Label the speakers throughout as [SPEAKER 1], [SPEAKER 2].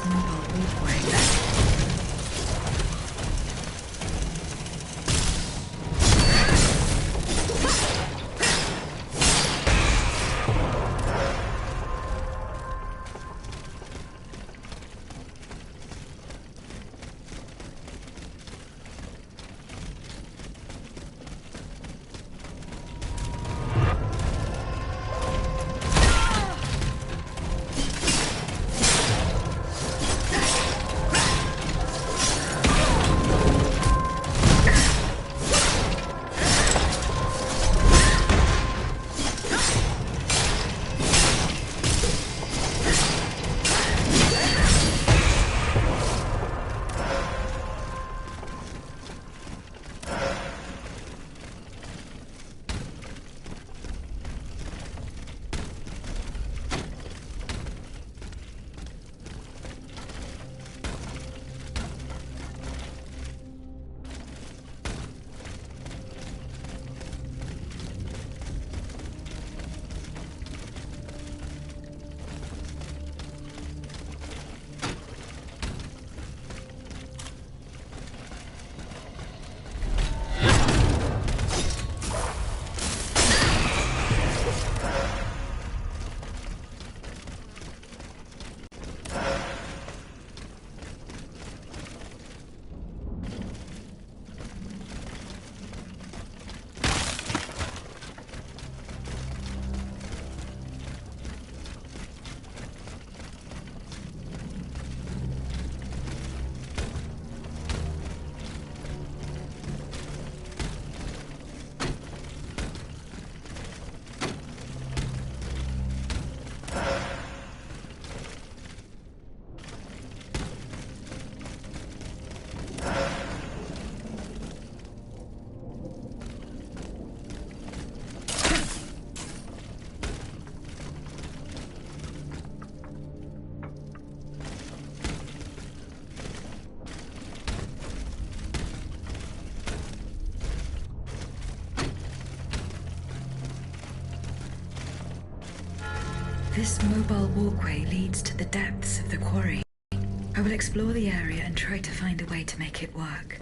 [SPEAKER 1] this mobile walkway. This mobile walkway leads to the depths of the quarry. I will explore the area and try to find a way to make it work.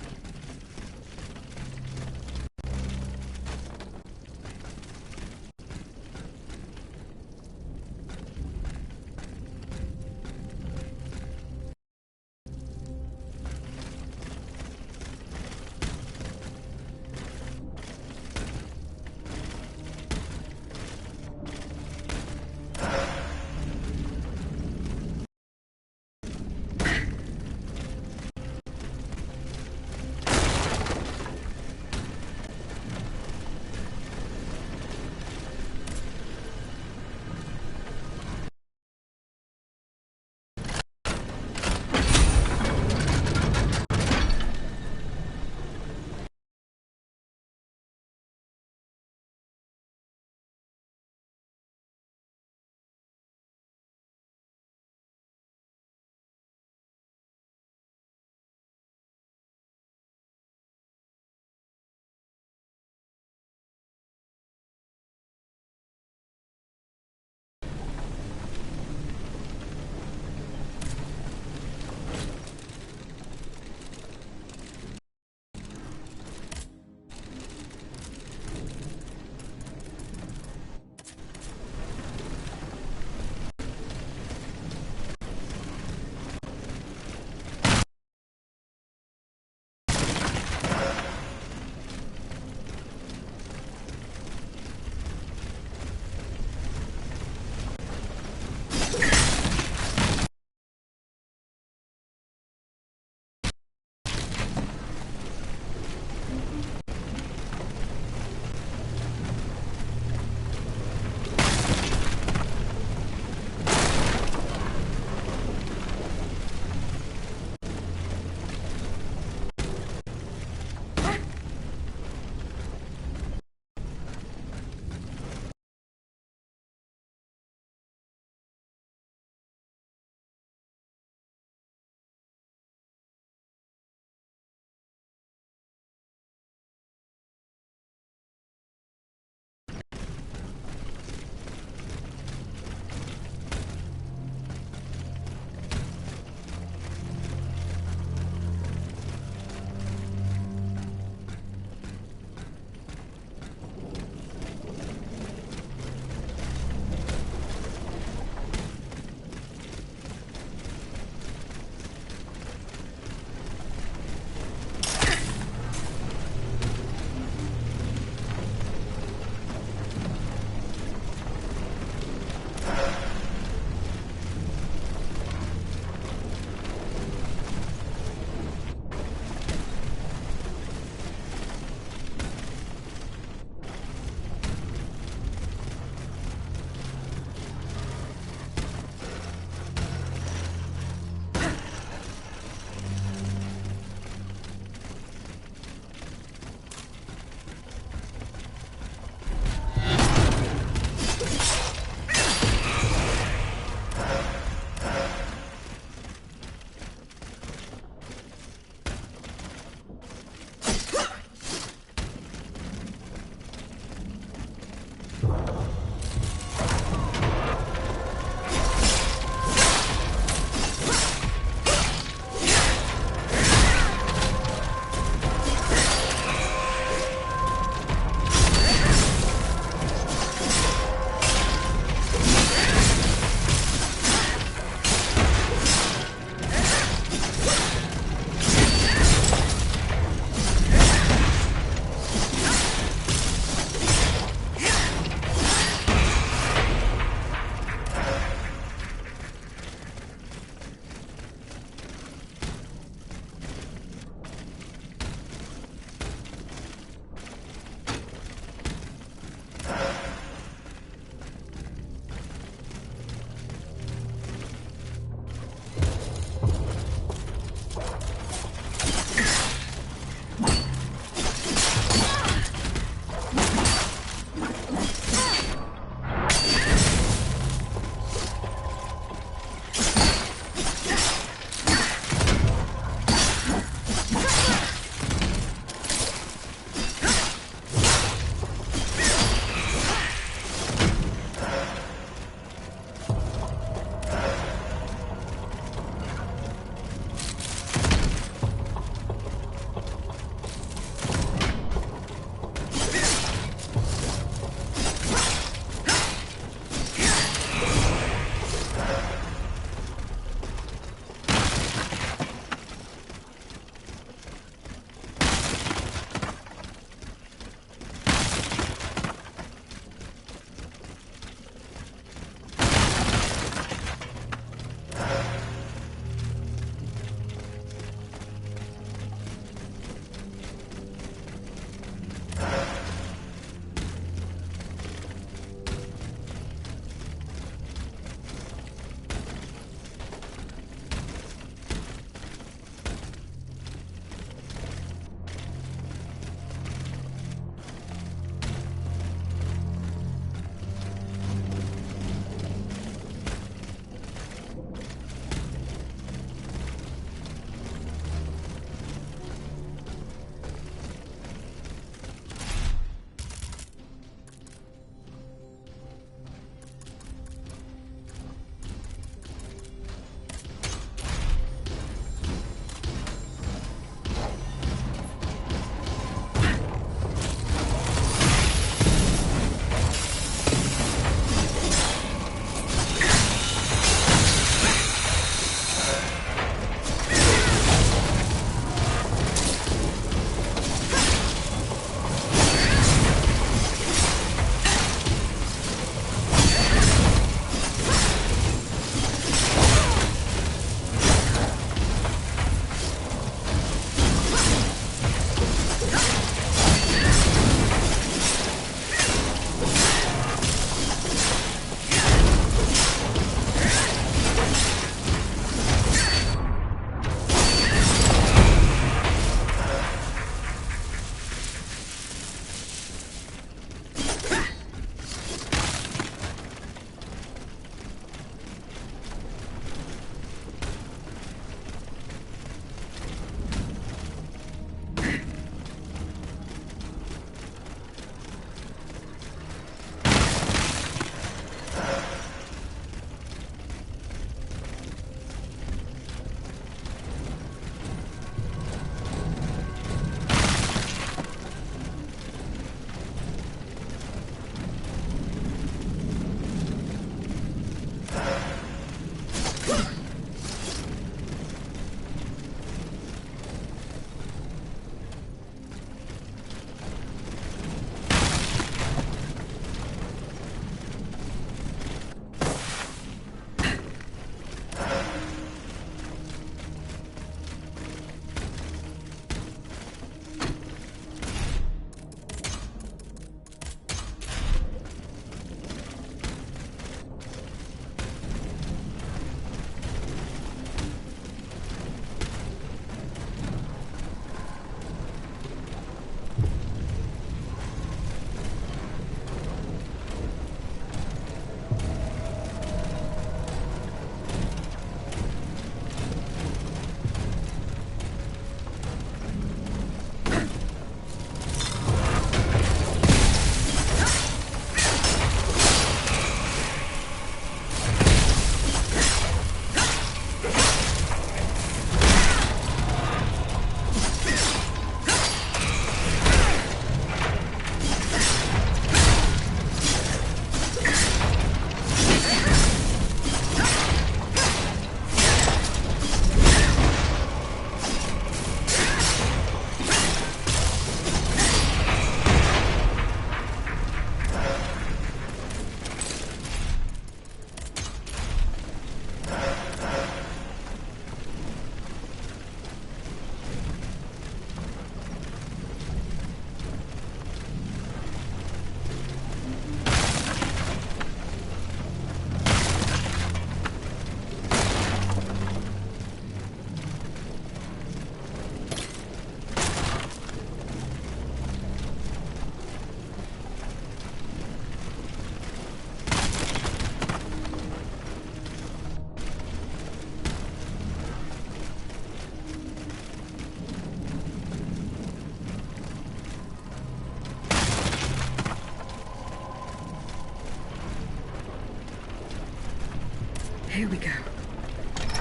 [SPEAKER 1] Here we go.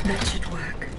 [SPEAKER 1] That should work.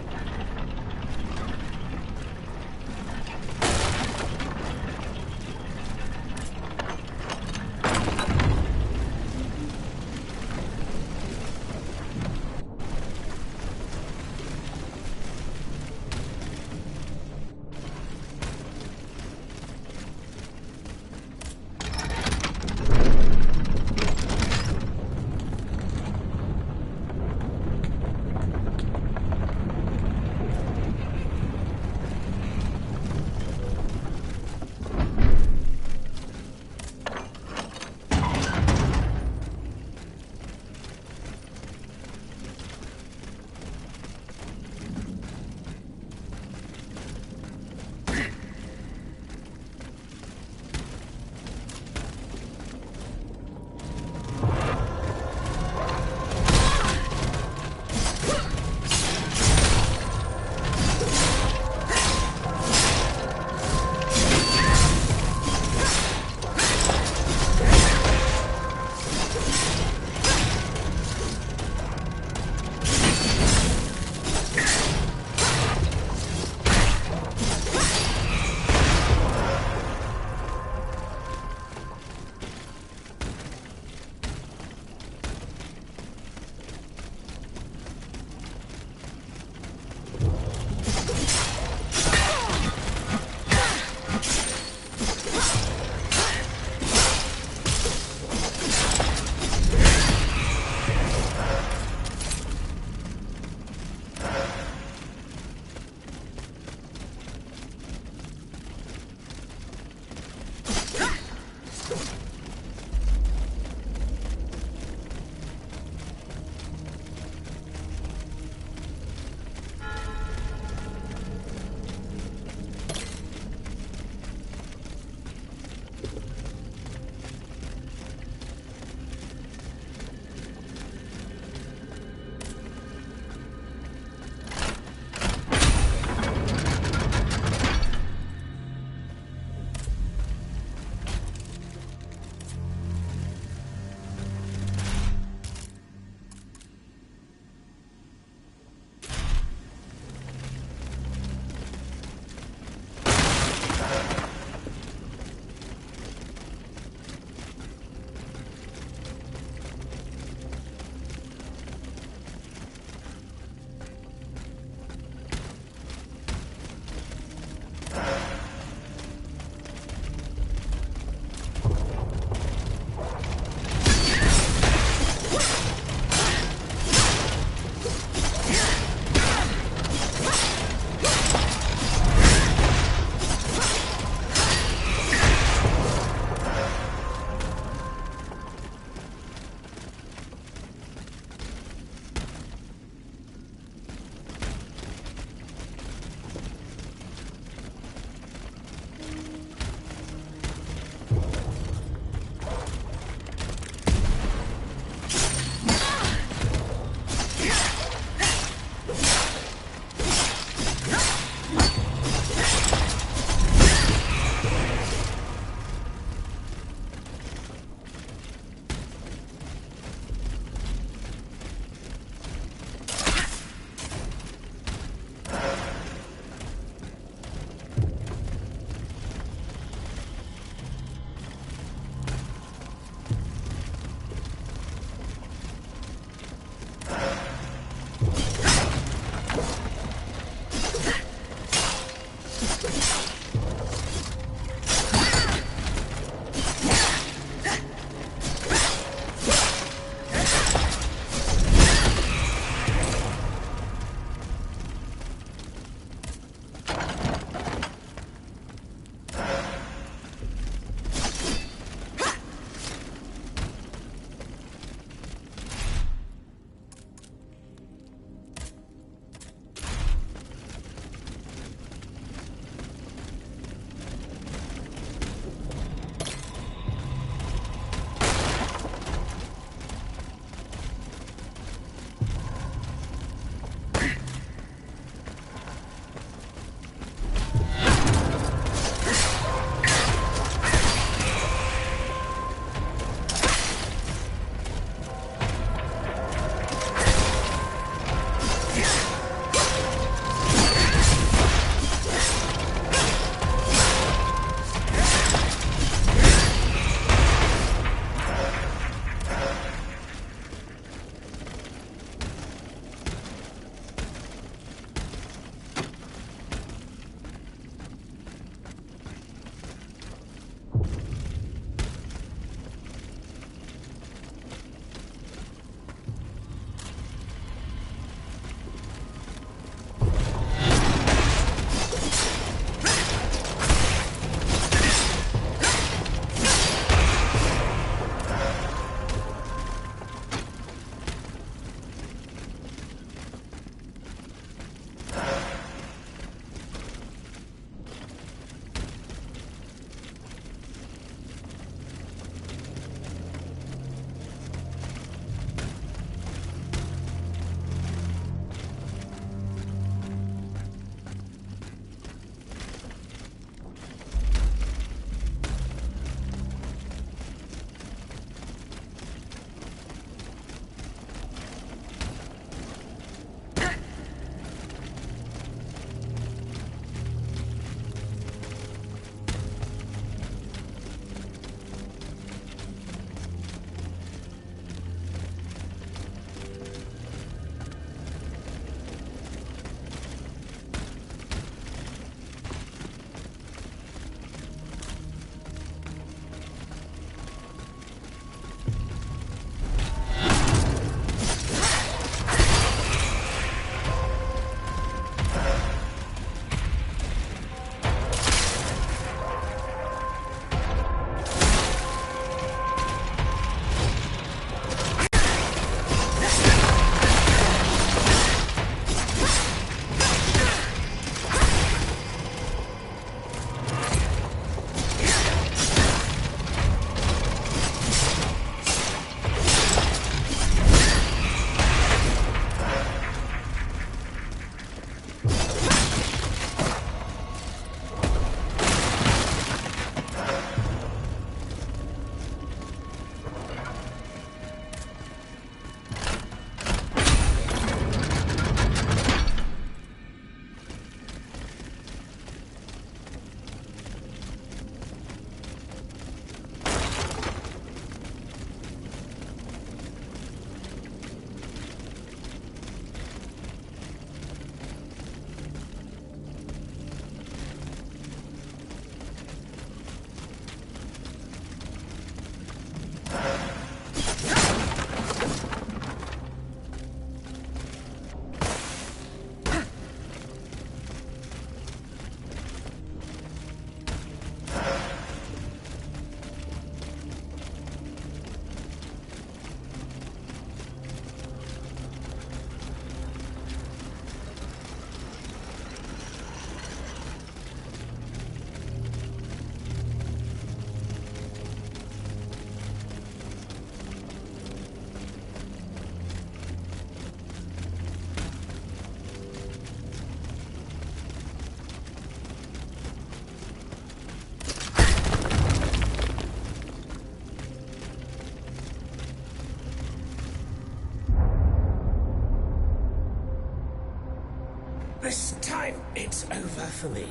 [SPEAKER 2] This time, it's over for me.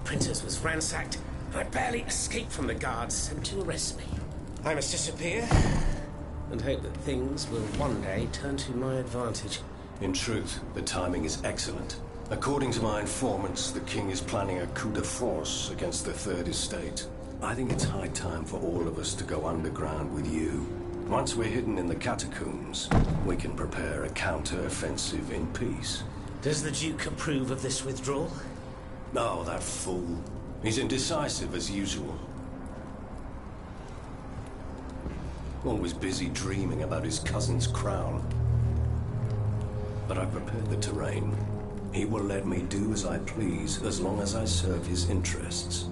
[SPEAKER 2] Printer's was ransacked. I barely escaped from the guards sent to arrest me. I must disappear and hope that things will one day turn to my advantage.
[SPEAKER 3] In truth, the timing is excellent. According to my informants, the king is planning a coup de force against the Third Estate. I think it's high time for all of us to go underground with you. Once we're hidden in the catacombs, we can prepare a counter-offensive in peace.
[SPEAKER 2] Does the Duke approve of this withdrawal?
[SPEAKER 3] Oh, that fool. He's indecisive as usual. Always busy dreaming about his cousin's crown. But I've prepared the terrain. He will let me do as I please as long as I serve his interests.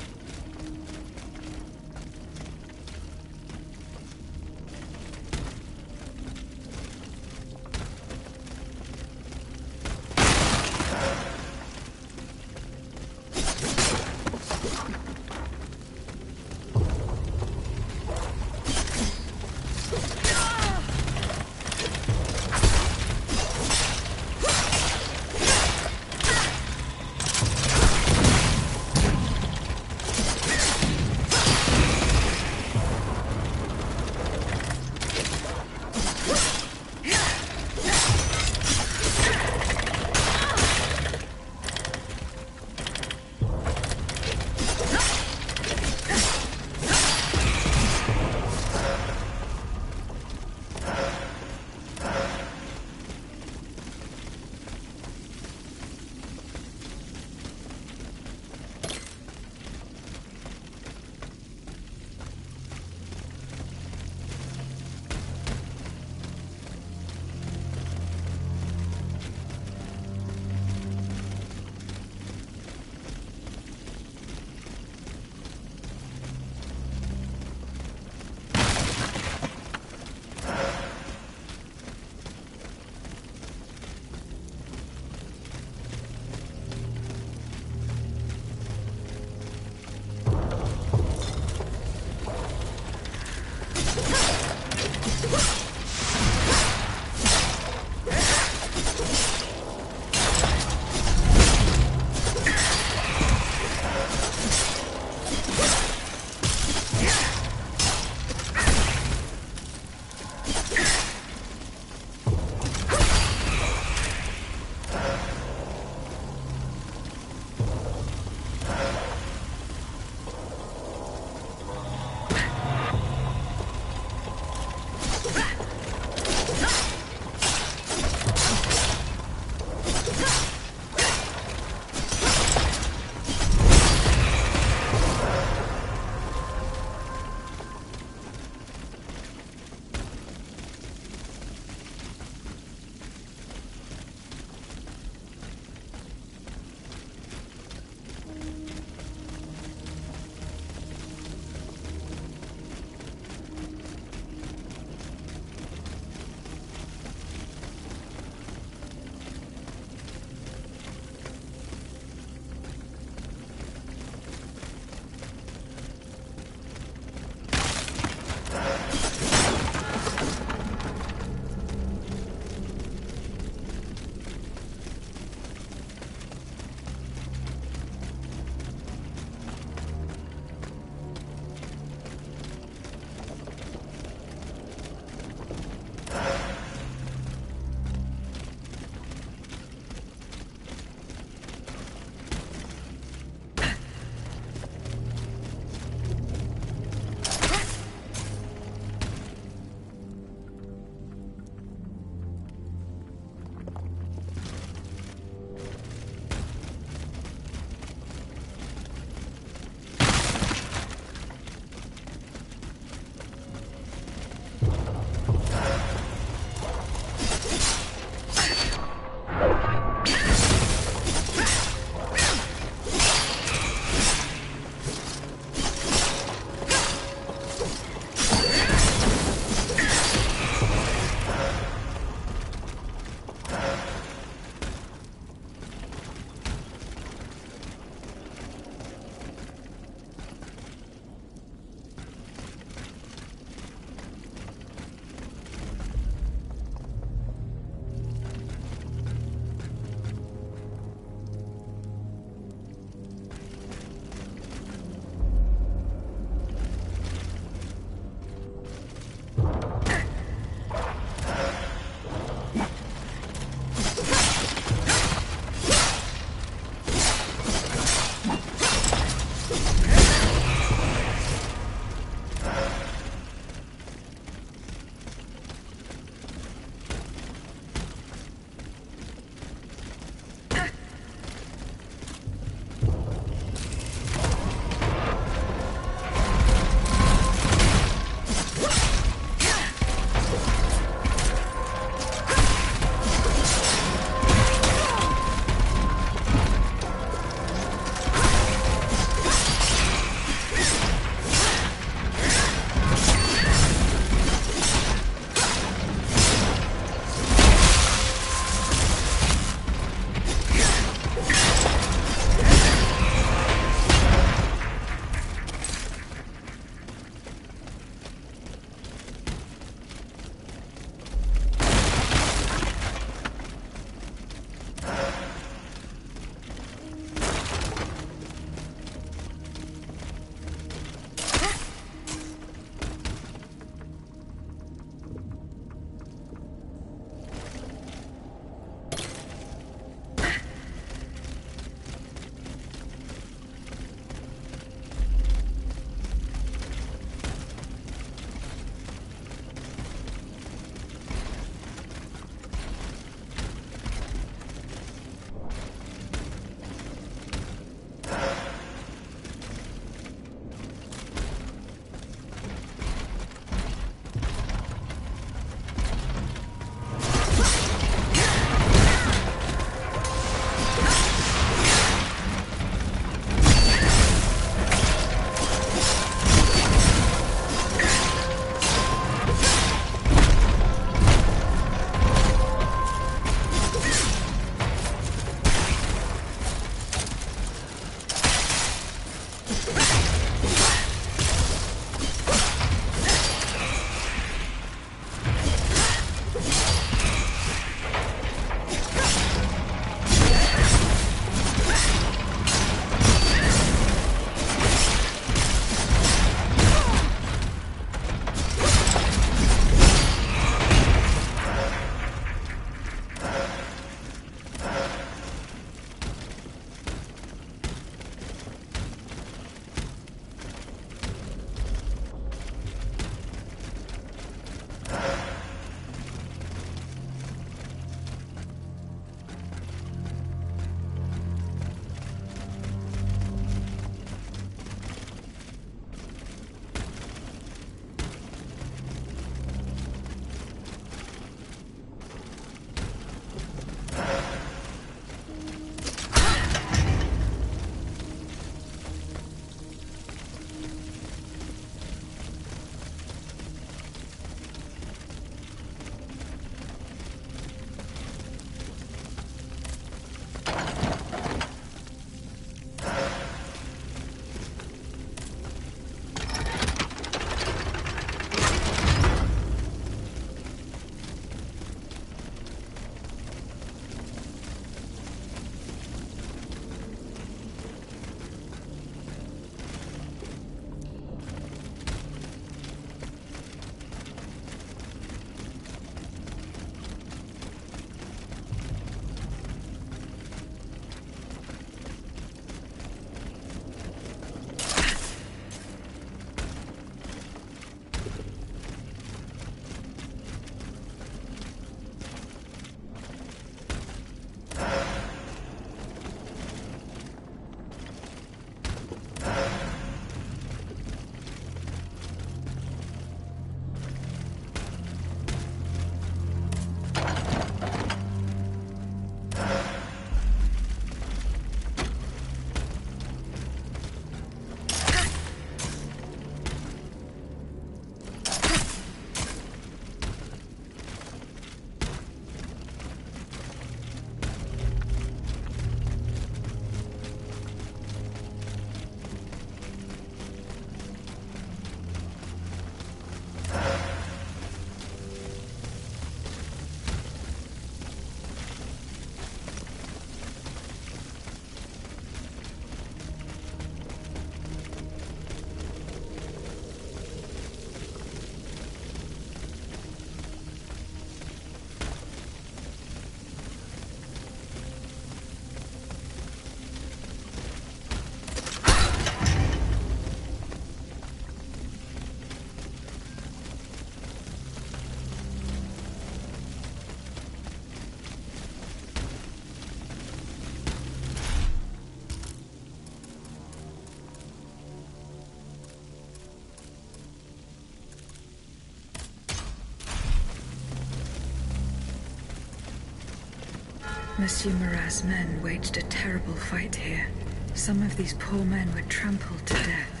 [SPEAKER 1] Monsieur Marat's men waged a terrible fight here. Some of these poor men were trampled to death.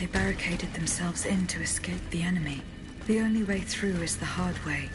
[SPEAKER 1] they barricaded themselves in to escape the enemy. The only way through is the hard way.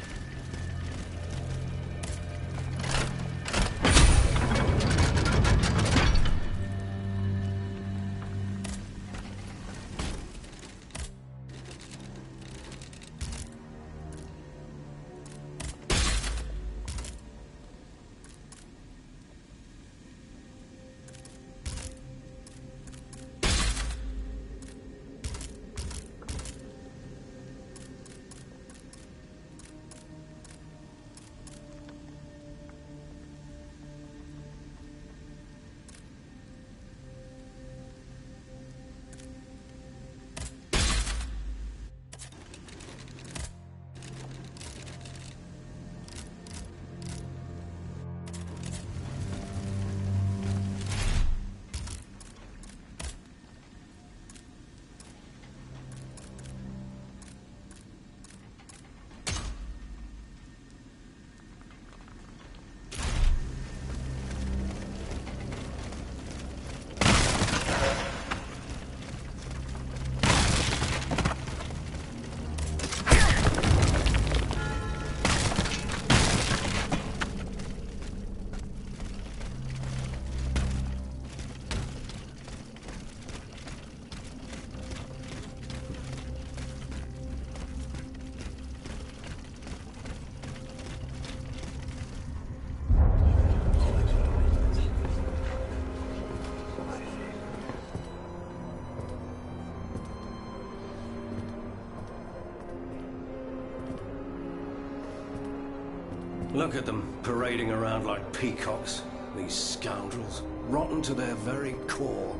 [SPEAKER 3] Look at them, parading around like peacocks. These scoundrels, rotten to their very core.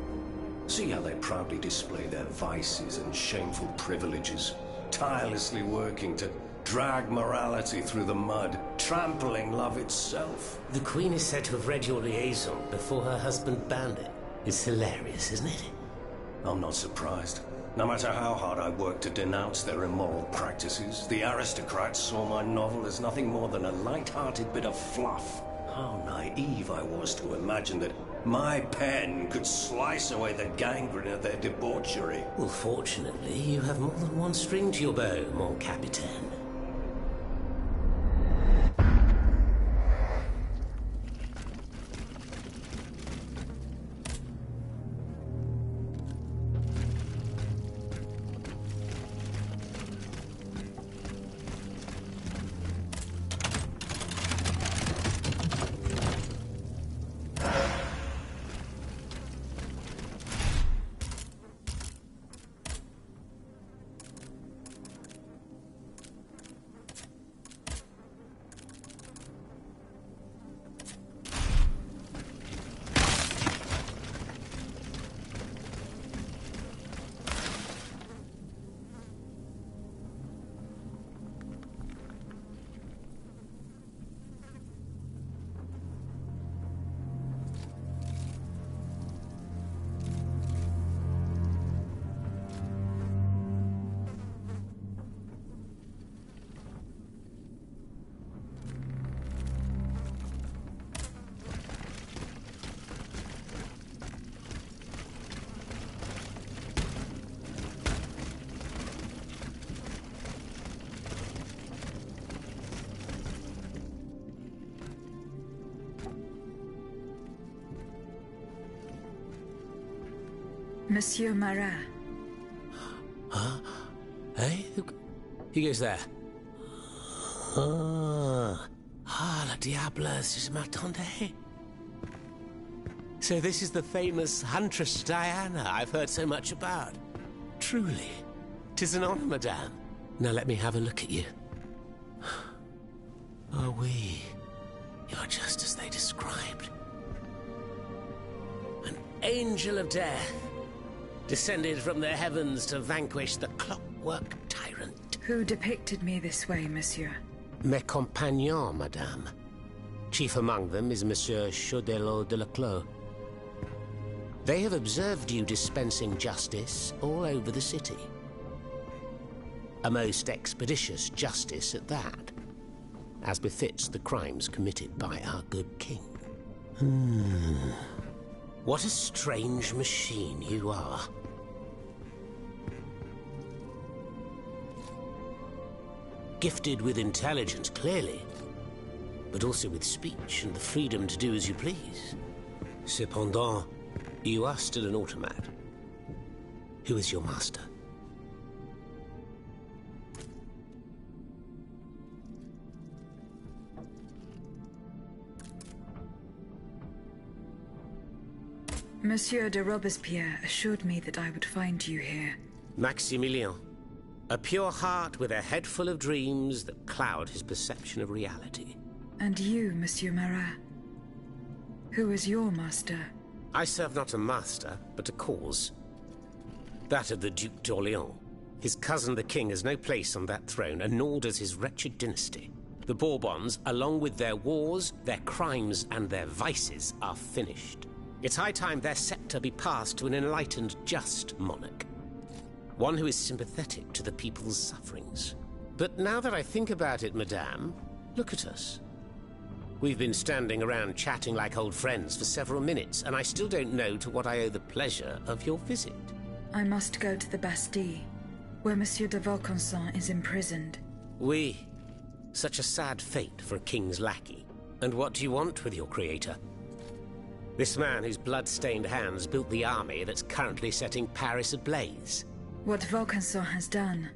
[SPEAKER 3] See how they proudly display their vices and shameful privileges, tirelessly working to drag morality through the mud, trampling love itself.
[SPEAKER 2] The Queen is said to have read your liaison before her husband banned it. It's hilarious, isn't it?
[SPEAKER 3] I'm not surprised. No matter how hard I worked to denounce their immoral practices, the aristocrats saw my novel as nothing more than a light-hearted bit of fluff. How naive I was to imagine that my pen could slice away the gangrene of their debauchery.
[SPEAKER 2] Well, fortunately, you have more than one string to your bow, mon capitaine.
[SPEAKER 1] Monsieur Marat.
[SPEAKER 2] Huh? Eh? Who goes there? La diable, je m'attendais. So this is the famous Huntress Diana I've heard so much about. Truly, 'tis an honor, madame. Now let me have a look at you. Oh, oui. You're just as they described. An angel of death, descended from the heavens to vanquish the clockwork tyrant.
[SPEAKER 1] Who depicted me this way, monsieur?
[SPEAKER 2] Mes compagnons, madame. Chief among them is Monsieur Chaudelot de la Clos. They have observed you dispensing justice all over the city. A most expeditious justice at that, as befits the crimes committed by our good king. What a strange machine you are. Gifted with intelligence, clearly, but also with speech and the freedom to do as you please. Cependant, you are still an automat. Who is your master?
[SPEAKER 1] Monsieur de Robespierre assured me that I would find you here.
[SPEAKER 2] Maximilien. A pure heart with a head full of dreams that cloud his perception of reality.
[SPEAKER 1] And you, Monsieur Marat? Who is your master?
[SPEAKER 2] I serve not a master, but a cause. That of the Duc d'Orléans. His cousin the king has no place on that throne, and nor does his wretched dynasty. The Bourbons, along with their wars, their crimes, and their vices, are finished. It's high time their scepter be passed to an enlightened, just monarch. One who is sympathetic to the people's sufferings. But now that I think about it, madame, look at us. We've been standing around chatting like old friends for several minutes, and I still don't know to what I owe the pleasure of your visit.
[SPEAKER 1] I must go to the Bastille, where Monsieur de Vaucanson is imprisoned.
[SPEAKER 2] Oui. Such a sad fate for a king's lackey. And what do you want with your creator? This man whose blood-stained hands built the army that's currently setting Paris ablaze.
[SPEAKER 1] What Vaucanson has done,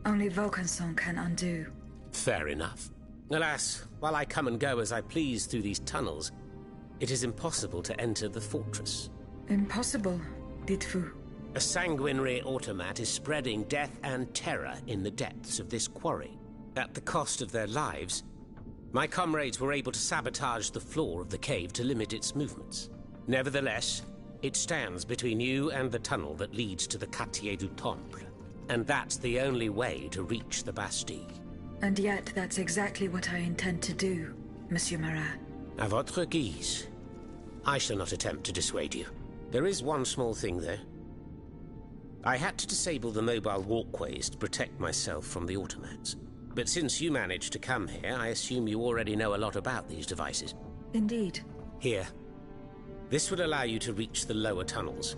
[SPEAKER 1] only Vaucanson can undo.
[SPEAKER 2] Fair enough. Alas, while I come and go as I please through these tunnels, it is impossible to enter the fortress.
[SPEAKER 1] Impossible, dites-vous?
[SPEAKER 2] A sanguinary automat is spreading death and terror in the depths of this quarry. At the cost of their lives, my comrades were able to sabotage the floor of the cave to limit its movements. Nevertheless, it stands between you and the tunnel that leads to the Quartier du Temple. And that's the only way to reach the Bastille.
[SPEAKER 1] And yet that's exactly what I intend to do, Monsieur Marat.
[SPEAKER 2] À votre guise. I shall not attempt to dissuade you. There is one small thing, though. I had to disable the mobile walkways to protect myself from the automats. But since you managed to come here, I assume you already know a lot about these devices.
[SPEAKER 1] Indeed.
[SPEAKER 2] Here. This would allow you to reach the lower tunnels.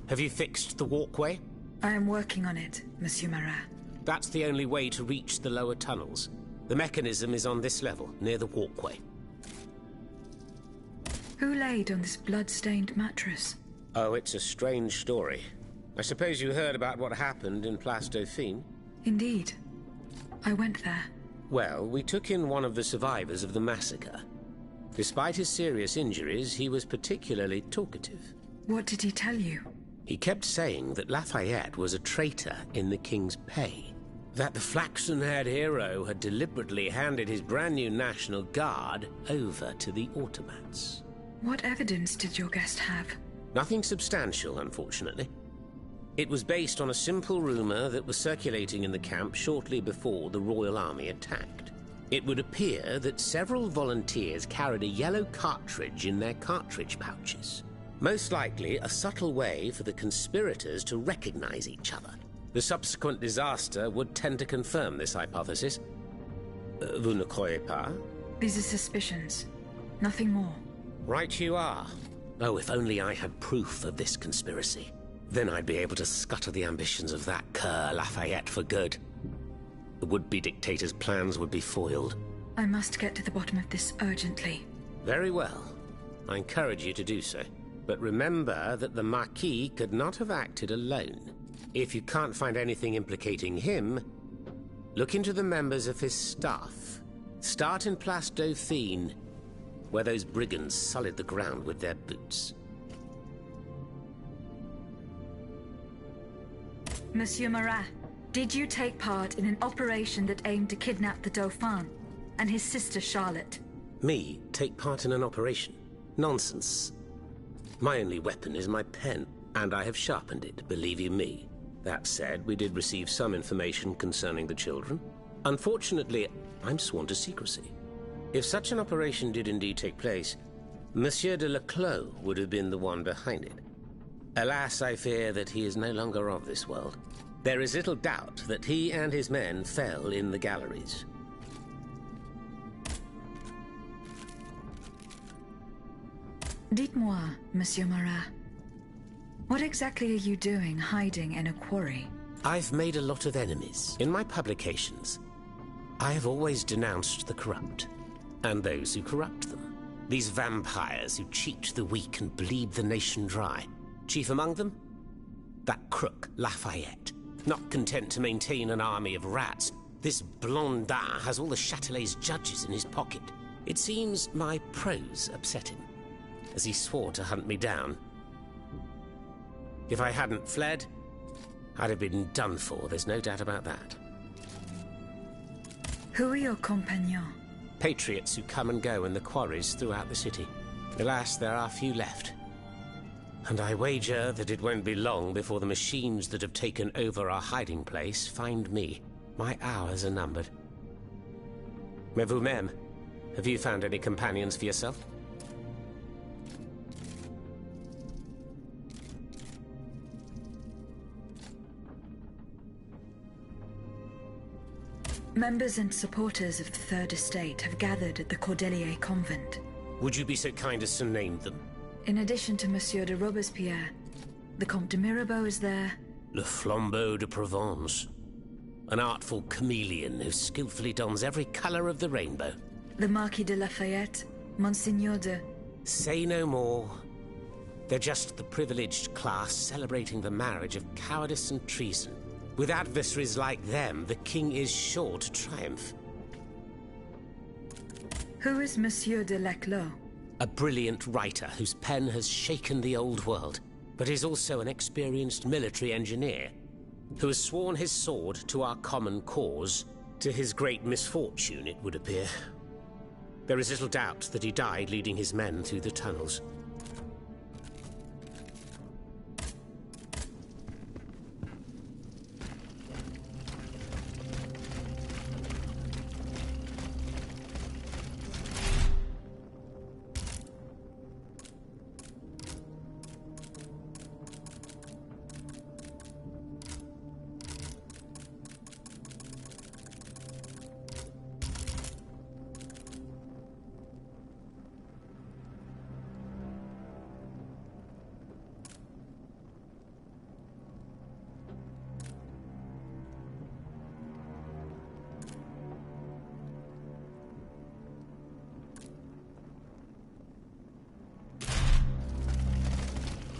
[SPEAKER 2] Have you fixed the walkway?
[SPEAKER 1] I am working on it, Monsieur Marat.
[SPEAKER 2] That's the only way to reach the lower tunnels. The mechanism is on this level, near the walkway.
[SPEAKER 1] Who laid on this blood-stained mattress?
[SPEAKER 2] Oh, it's a strange story. I suppose you heard about what happened in Place Dauphine?
[SPEAKER 1] Indeed. I went there.
[SPEAKER 2] Well, we took in one of the survivors of the massacre. Despite his serious injuries, he was particularly talkative.
[SPEAKER 1] What did he tell you?
[SPEAKER 2] He kept saying that Lafayette was a traitor in the king's pay. That the flaxen-haired hero had deliberately handed his brand new National Guard over to the Automats.
[SPEAKER 1] What evidence did your guest have?
[SPEAKER 2] Nothing substantial, unfortunately. It was based on a simple rumor that was circulating in the camp shortly before the Royal Army attacked. It would appear that several volunteers carried a yellow cartridge in their cartridge pouches. Most likely a subtle way for the conspirators to recognize each other. The subsequent disaster would tend to confirm this hypothesis. Vous ne croyez pas?
[SPEAKER 1] These are suspicions. Nothing more.
[SPEAKER 2] Right you are. Oh, if only I had proof of this conspiracy. Then I'd be able to scutter the ambitions of that cur Lafayette for good. The would-be dictator's plans would be foiled.
[SPEAKER 1] I must get to the bottom of this urgently.
[SPEAKER 2] Very well. I encourage you to do so. But remember that the Marquis could not have acted alone. If you can't find anything implicating him, look into the members of his staff. Start in Place Dauphine, where those brigands sullied the ground with their boots.
[SPEAKER 1] Monsieur Marat, did you take part in an operation that aimed to kidnap the Dauphin and his sister Charlotte?
[SPEAKER 2] Me take part in an operation? Nonsense. My only weapon is my pen, and I have sharpened it, believe you me. That said, we did receive some information concerning the children. Unfortunately, I'm sworn to secrecy. If such an operation did indeed take place, Monsieur de Leclos would have been the one behind it. Alas, I fear that he is no longer of this world. There is little doubt that he and his men fell in the galleries.
[SPEAKER 1] Dites-moi, Monsieur Marat, what exactly are you doing hiding in a quarry?
[SPEAKER 2] I've made a lot of enemies. In my publications, I have always denounced the corrupt, and those who corrupt them. These vampires who cheat the weak and bleed the nation dry. Chief among them? That crook, Lafayette. Not content to maintain an army of rats, this Blondin has all the Châtelet's judges in his pocket. It seems my prose upset him, as he swore to hunt me down. If I hadn't fled, I'd have been done for, there's no doubt about that.
[SPEAKER 1] Who are your compagnons?
[SPEAKER 2] Patriots who come and go in the quarries throughout the city. Alas, there are few left. And I wager that it won't be long before the machines that have taken over our hiding place find me. My hours are numbered. Mais vous-même, have you found any companions for yourself?
[SPEAKER 1] Members and supporters of the Third Estate have gathered at the Cordelier Convent.
[SPEAKER 2] Would you be so kind as to name them?
[SPEAKER 1] In addition to Monsieur de Robespierre, the Comte de Mirabeau is there.
[SPEAKER 2] Le Flambeau de Provence. An artful chameleon who skillfully dons every color of the rainbow.
[SPEAKER 1] The Marquis de Lafayette, Monseigneur de...
[SPEAKER 2] Say no more. They're just the privileged class celebrating the marriage of cowardice and treason. With adversaries like them, the king is sure to triumph.
[SPEAKER 1] Who is Monsieur de Leclos?
[SPEAKER 2] A brilliant writer whose pen has shaken the old world, but is also an experienced military engineer, who has sworn his sword to our common cause, to his great misfortune, it would appear. There is little doubt that he died leading his men through the tunnels.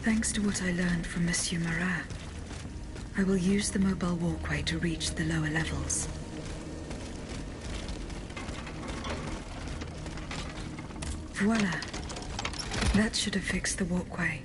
[SPEAKER 1] Thanks to what I learned from Monsieur Marat, I will use the mobile walkway to reach the lower levels. Voila. That should have fixed the walkway.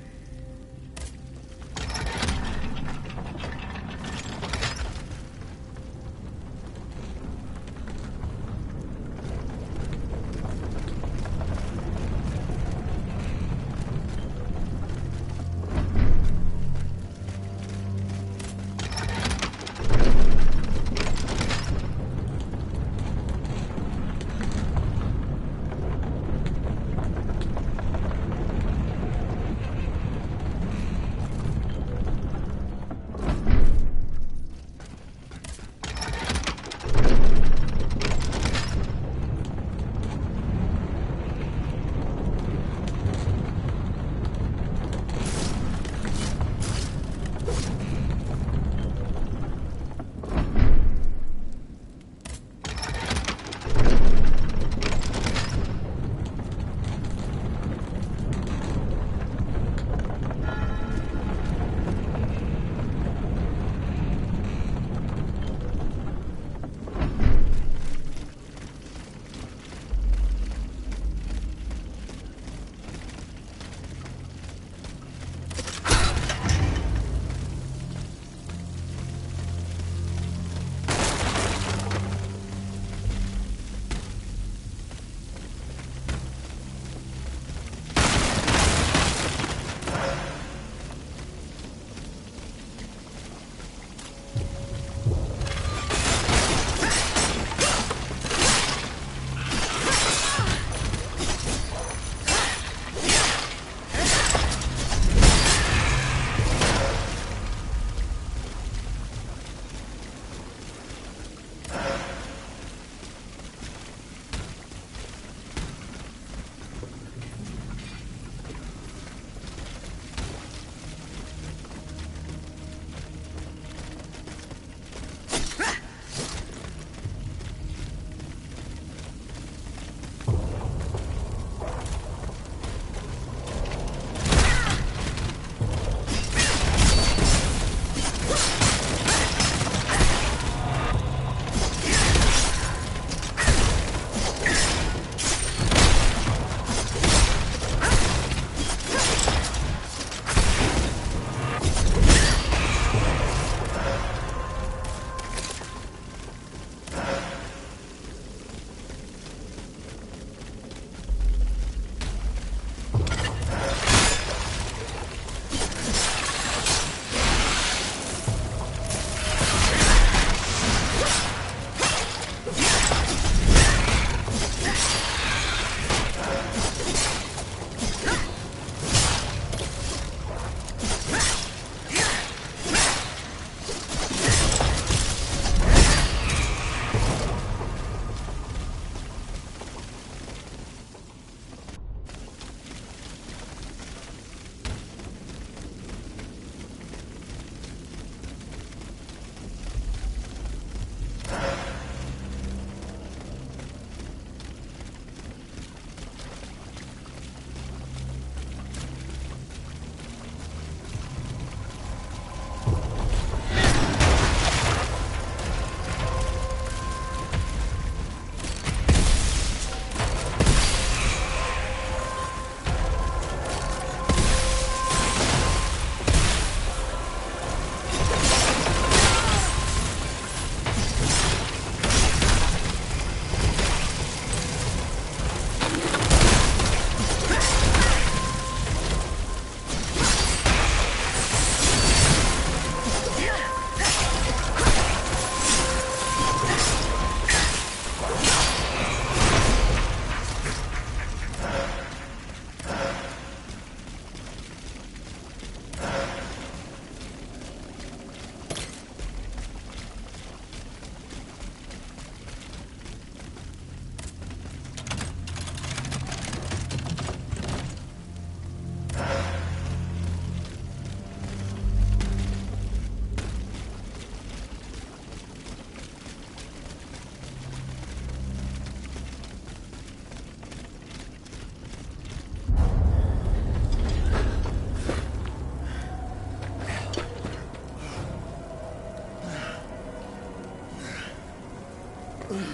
[SPEAKER 1] Monsieur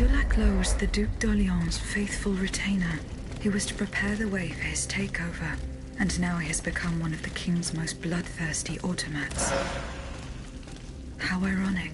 [SPEAKER 1] Laclos, the Duc d'Orléans' faithful retainer. He was to prepare the way for his takeover, and now he has become one of the king's most bloodthirsty automats. How ironic.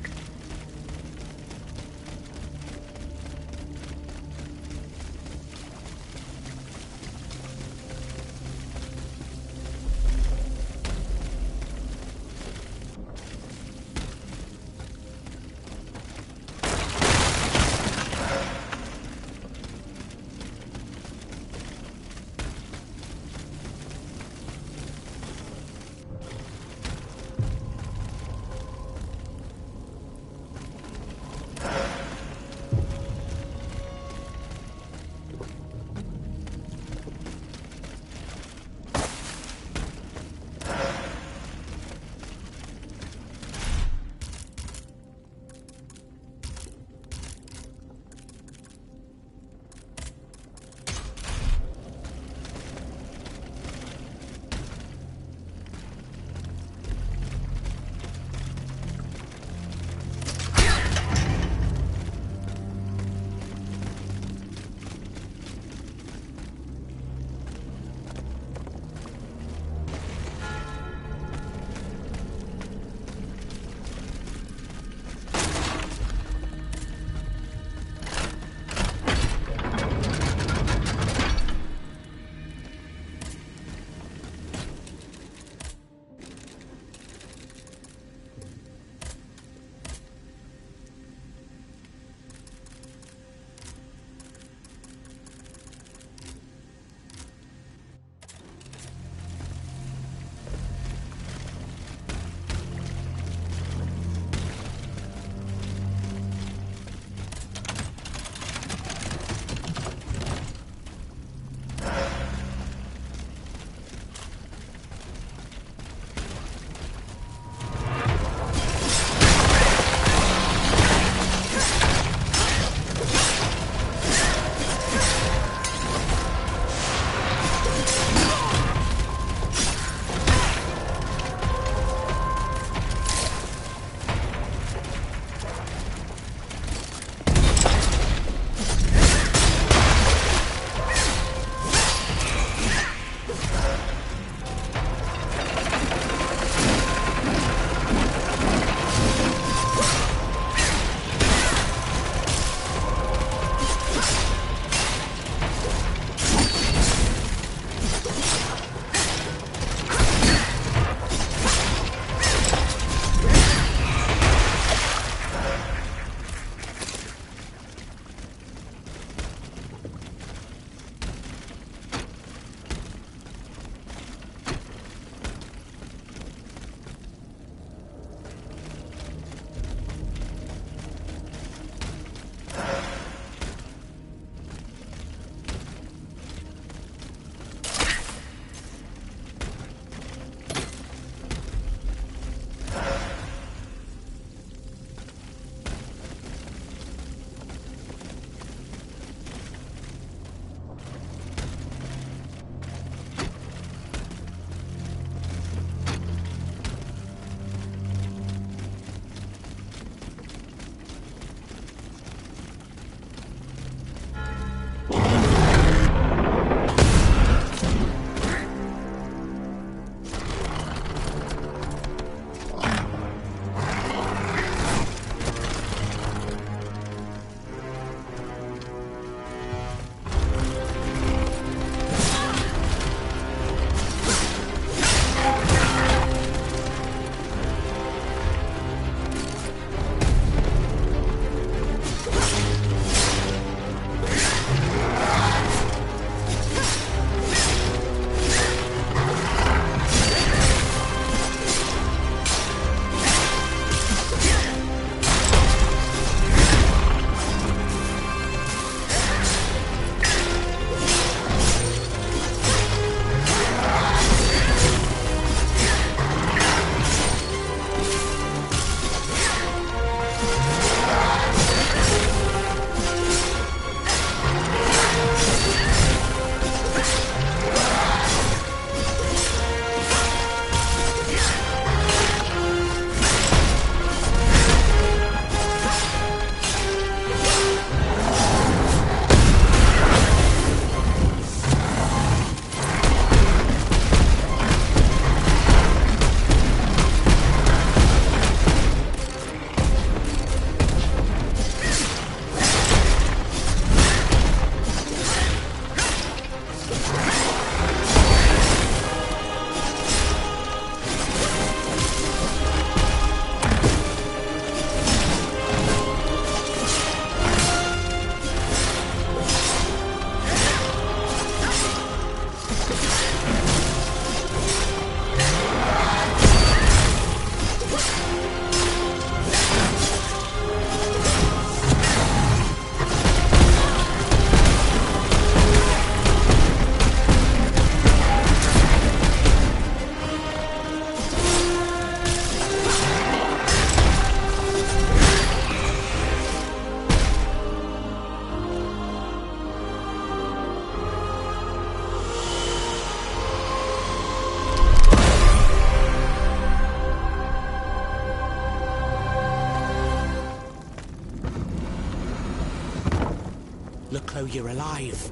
[SPEAKER 2] you're alive.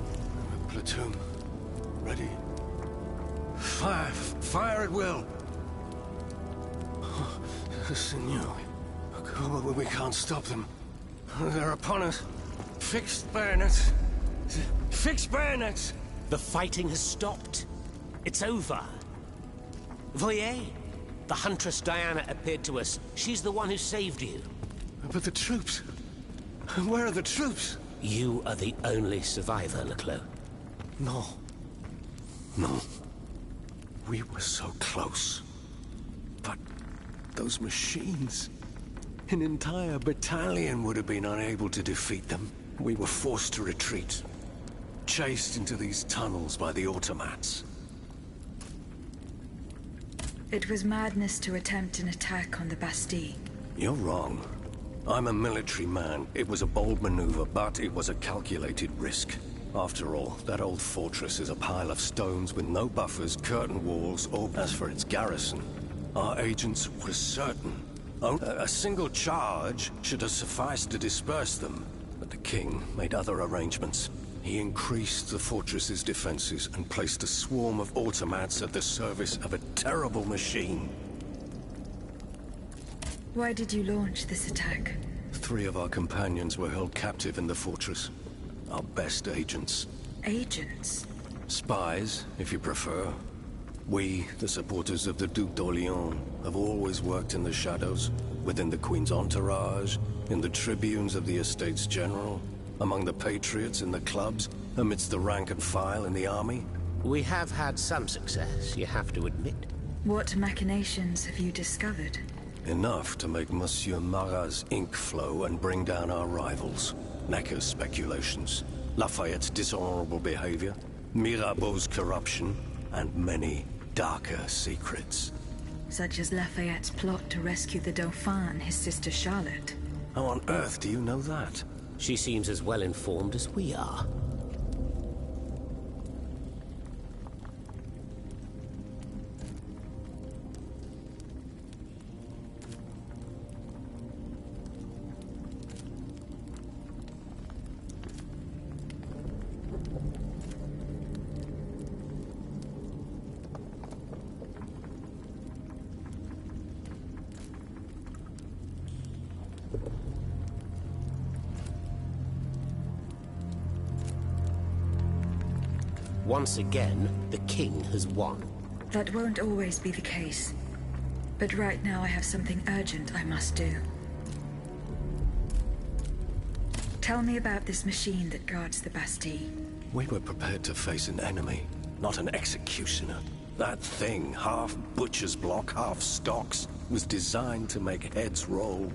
[SPEAKER 3] Platoon. Ready. Fire! Fire at will! Oh, Senor. We can't stop them. They're upon us. Fixed bayonets. Fixed bayonets!
[SPEAKER 2] The fighting has stopped. It's over. Voyez? The Huntress Diana appeared to us. She's the one who saved you.
[SPEAKER 3] But the troops... Where are the troops?
[SPEAKER 2] You are the only survivor, Leclos.
[SPEAKER 3] No. No. We were so close. But those machines... An entire battalion would have been unable to defeat them. We were forced to retreat. Chased into these tunnels by the automats.
[SPEAKER 1] It was madness to attempt an attack on the Bastille.
[SPEAKER 3] You're wrong. I'm a military man. It was a bold maneuver, but it was a calculated risk. After all, that old fortress is a pile of stones with no buffers, curtain walls, or as for its garrison, our agents were certain. A single charge should have sufficed to disperse them, but the king made other arrangements. He increased the fortress's defenses and placed a swarm of automats at the service of a terrible machine.
[SPEAKER 1] Why did you launch this attack?
[SPEAKER 3] 3 of our companions were held captive in the fortress. Our best agents.
[SPEAKER 1] Agents?
[SPEAKER 3] Spies, if you prefer. We, the supporters of the Duc d'Orléans, have always worked in the shadows, within the Queen's entourage, in the tribunes of the Estates General, among the patriots in the clubs, amidst the rank and file in the army.
[SPEAKER 2] We have had some success, you have to admit.
[SPEAKER 1] What machinations have you discovered?
[SPEAKER 3] Enough to make Monsieur Marat's ink flow and bring down our rivals. Necker's speculations, Lafayette's dishonorable behavior, Mirabeau's corruption, and many darker secrets.
[SPEAKER 1] Such as Lafayette's plot to rescue the Dauphin and his sister Charlotte.
[SPEAKER 3] How on earth do you know that?
[SPEAKER 2] She seems as well informed as we are. Once again, the king has won.
[SPEAKER 1] That won't always be the case. But right now I have something urgent I must do. Tell me about this machine that guards the Bastille.
[SPEAKER 3] We were prepared to face an enemy, not an executioner. That thing, half butcher's block, half stocks, was designed to make heads roll.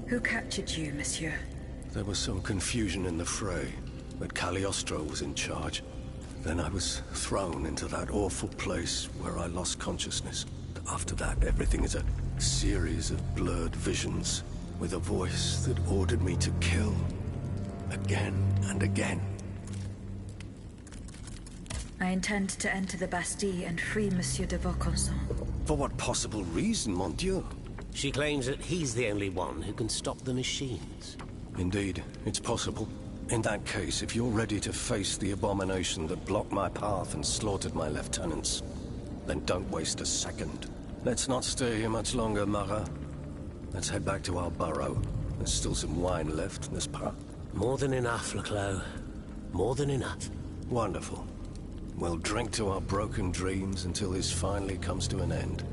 [SPEAKER 1] Who captured you, monsieur?
[SPEAKER 3] There was some confusion in the fray, but Cagliostro was in charge. Then I was thrown into that awful place where I lost consciousness. After that, everything is a series of blurred visions, with a voice that ordered me to kill, again and again.
[SPEAKER 1] I intend to enter the Bastille and free Monsieur de Vaucanson.
[SPEAKER 3] For what possible reason, mon Dieu?
[SPEAKER 2] She claims that he's the only one who can stop the machines.
[SPEAKER 3] Indeed, it's possible. In that case, if you're ready to face the abomination that blocked my path and slaughtered my lieutenants, then don't waste a second. Let's not stay here much longer, Marat. Let's head back to our burrow. There's still some wine left, n'est-ce pas?
[SPEAKER 2] More than enough, Leclos. More than enough.
[SPEAKER 3] Wonderful. We'll drink to our broken dreams until this finally comes to an end.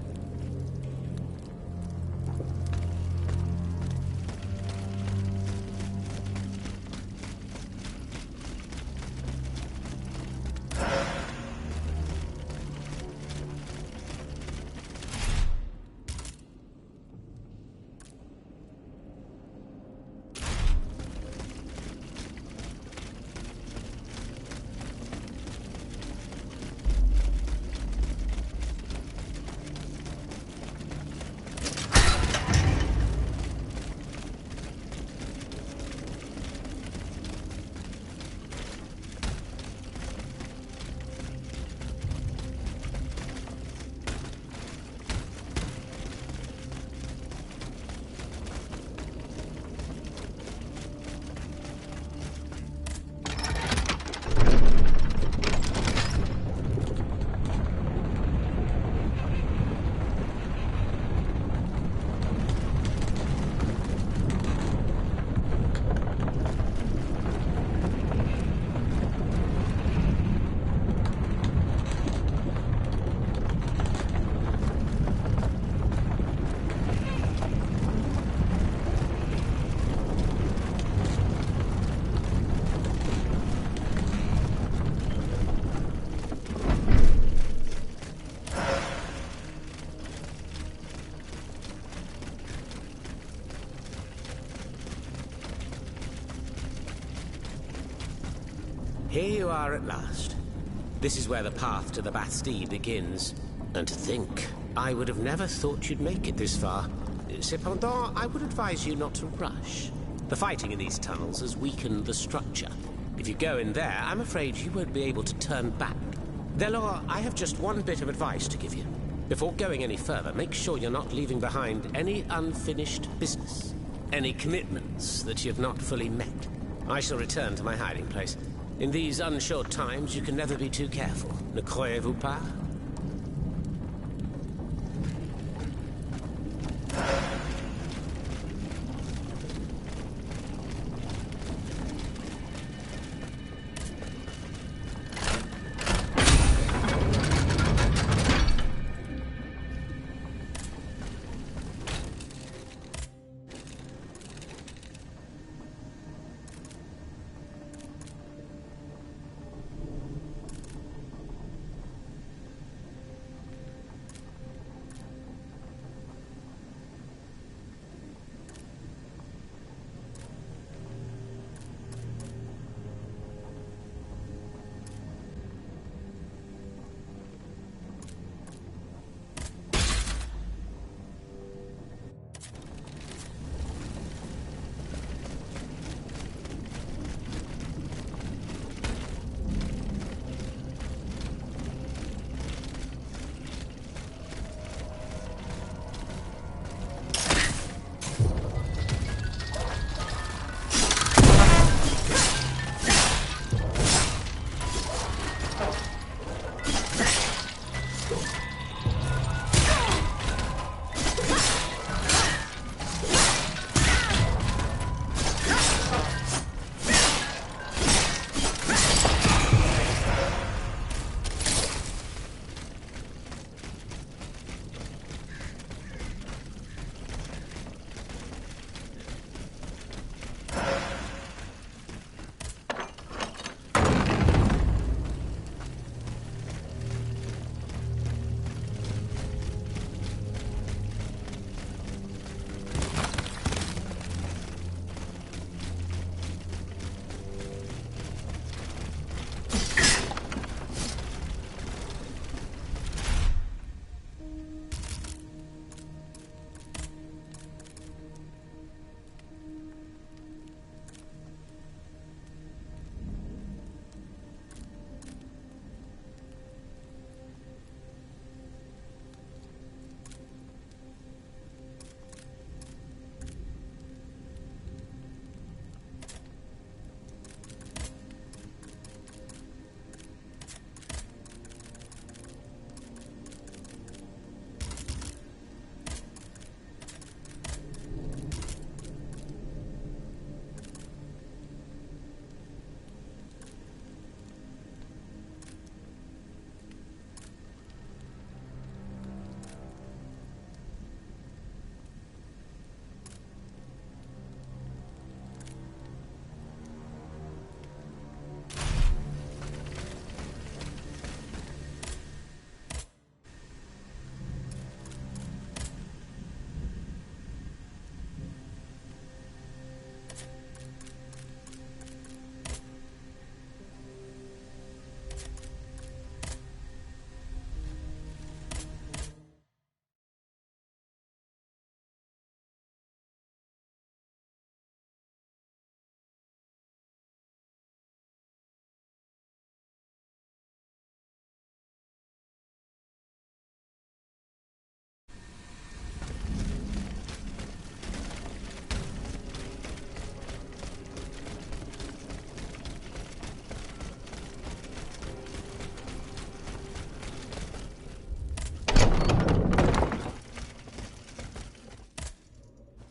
[SPEAKER 2] Here you are at last. This is where the path to the Bastille begins. And to think, I would have never thought you'd make it this far. Cependant, I would advise you not to rush. The fighting in these tunnels has weakened the structure. If you go in there, I'm afraid you won't be able to turn back. Delors, I have just one bit of advice to give you. Before going any further, make sure you're not leaving behind any unfinished business. Any commitments that you've not fully met. I shall return to my hiding place. In these unsure times, you can never be too careful. Ne croyez-vous pas?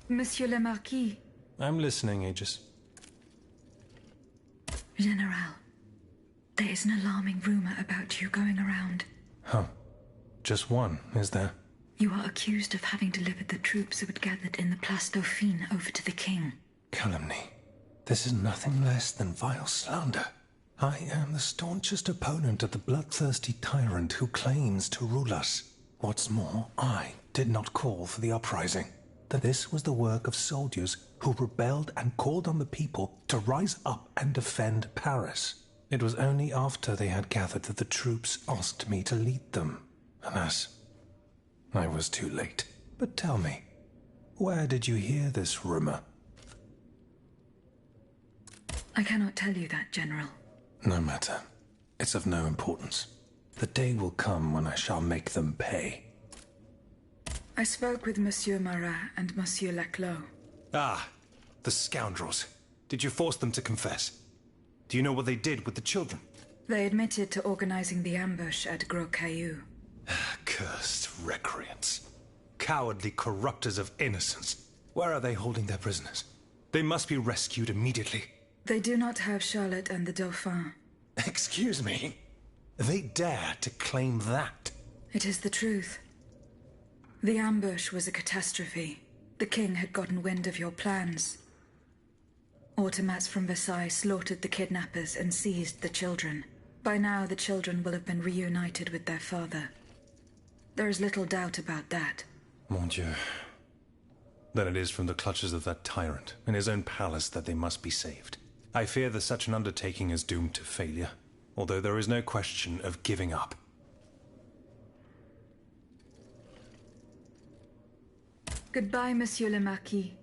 [SPEAKER 1] Monsieur le Marquis.
[SPEAKER 4] I'm listening, Aegis.
[SPEAKER 1] General, there is an alarming rumor about you going around.
[SPEAKER 4] Huh. Just one, is there?
[SPEAKER 1] You are accused of having delivered the troops who had gathered in the Place Dauphine over to the king.
[SPEAKER 4] Calumny. This is nothing less than vile slander. I am the staunchest opponent of the bloodthirsty tyrant who claims to rule us. What's more, I did not call for the uprising. That this was the work of soldiers who rebelled and called on the people to rise up and defend Paris. It was only after they had gathered that the troops asked me to lead them. Alas, I was too late. But tell me, where did you hear this rumor?
[SPEAKER 1] I cannot tell you that, General.
[SPEAKER 4] No matter. It's of no importance. The day will come when I shall make them pay.
[SPEAKER 1] I spoke with Monsieur Marat and Monsieur Laclos.
[SPEAKER 4] Ah, the scoundrels. Did you force them to confess? Do you know what they did with the children?
[SPEAKER 1] They admitted to organizing the ambush at Gros Caillou.
[SPEAKER 4] Cursed recreants. Cowardly corrupters of innocence. Where are they holding their prisoners? They must be rescued immediately.
[SPEAKER 1] They do not have Charlotte and the Dauphin.
[SPEAKER 4] Excuse me? They dare to claim that?
[SPEAKER 1] It is the truth. The ambush was a catastrophe. The king had gotten wind of your plans. Automats from Versailles slaughtered the kidnappers and seized the children. By now, the children will have been reunited with their father. There is little doubt about that.
[SPEAKER 4] Mon Dieu. Then it is from the clutches of that tyrant in his own palace that they must be saved. I fear that such an undertaking is doomed to failure, although there is no question of giving up.
[SPEAKER 1] Goodbye, Monsieur le Marquis.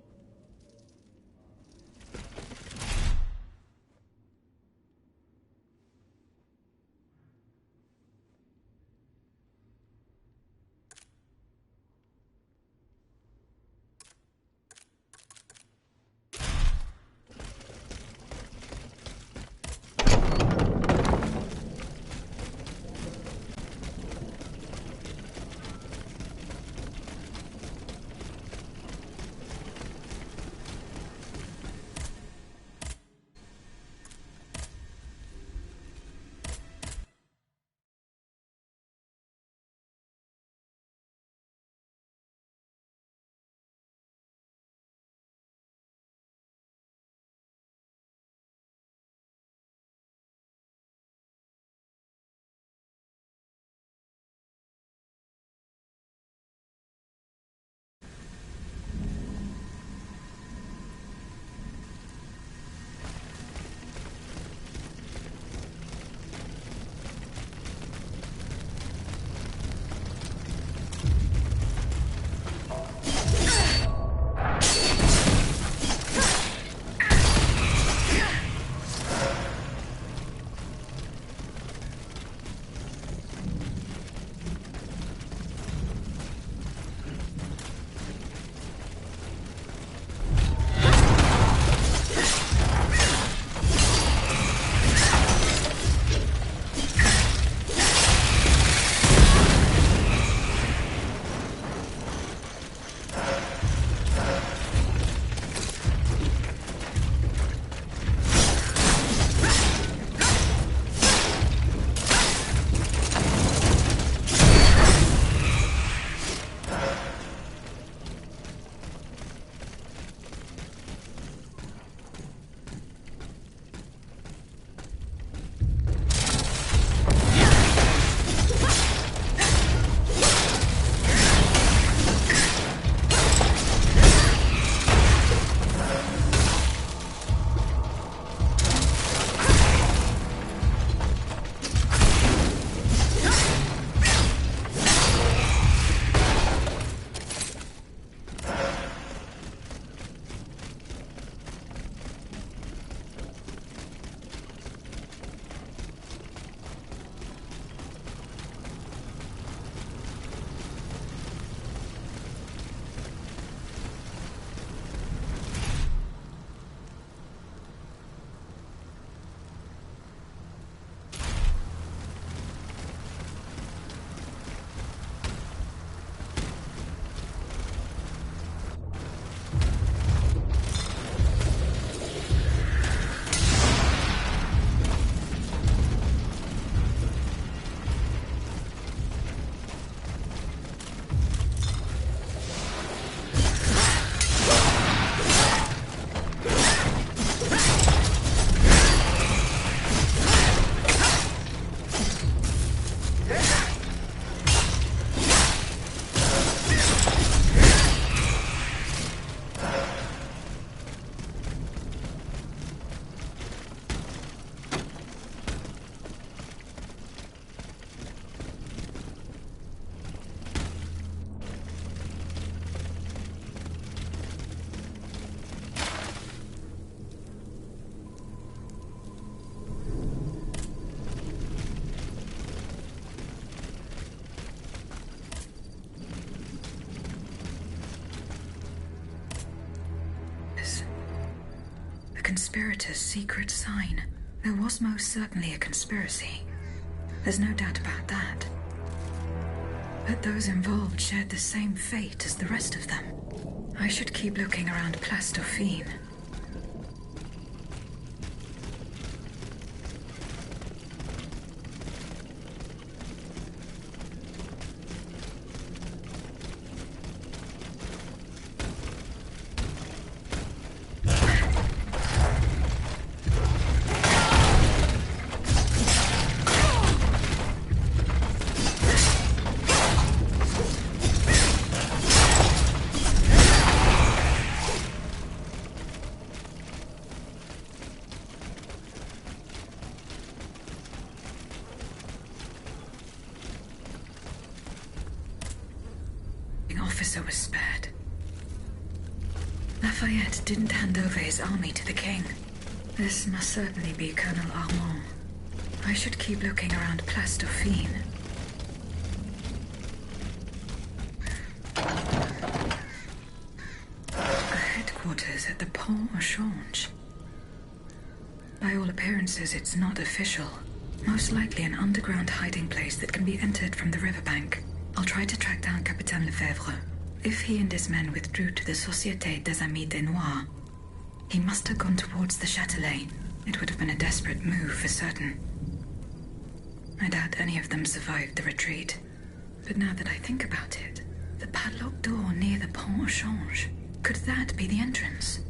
[SPEAKER 1] conspirators' secret sign. There was most certainly a conspiracy. There's no doubt about that. But those involved shared the same fate as the rest of them. I should keep looking around Place Dauphine. Officer was spared. Lafayette didn't hand over his army to the king. This must certainly be Colonel Armand. I should keep looking around Place Dauphine. A headquarters at the Pont au Change. By all appearances, it's not official. Most likely an underground hiding place that can be entered from the riverbank. I'll try to track down Capitaine Lefebvre. If he and his men withdrew to the Société des Amis des Noirs, he must have gone towards the Châtelet. It would have been a desperate move for certain. I doubt any of them survived the retreat. But now that I think about it, the padlocked door near the Pont au Change, could that be the entrance?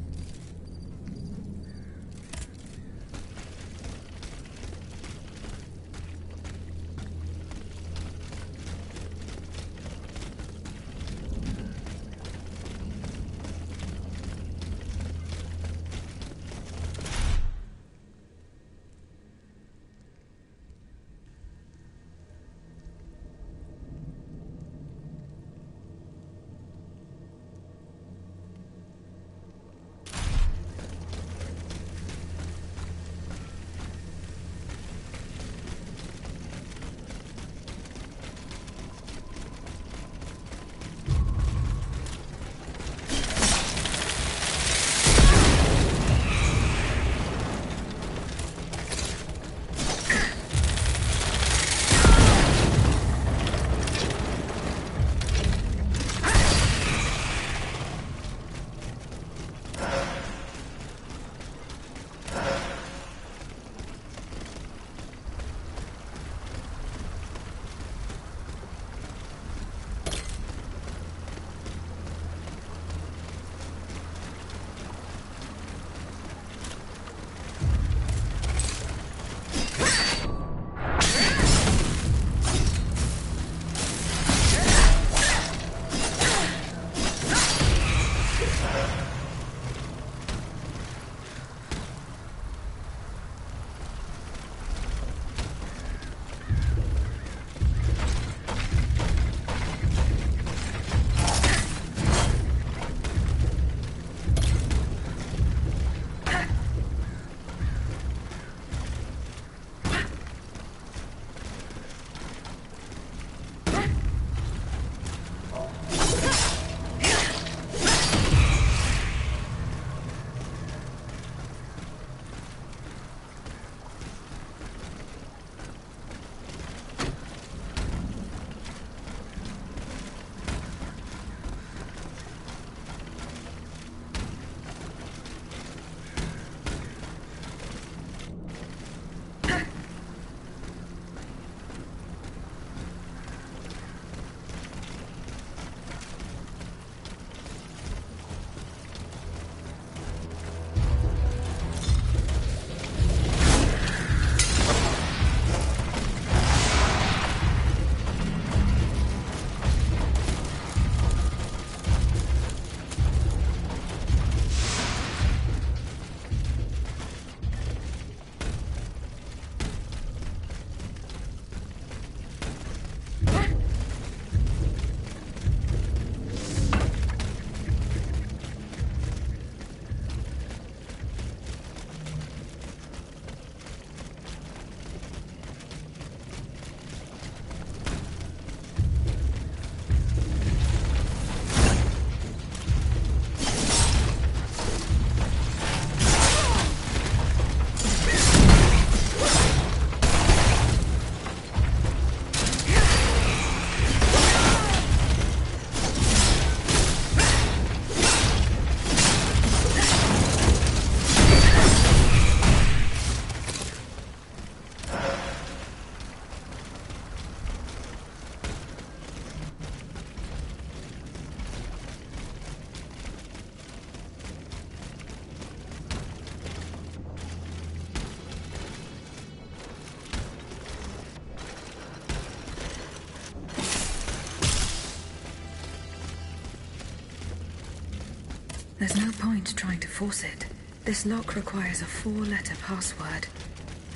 [SPEAKER 1] There's no point trying to force it. This lock requires a 4-letter password.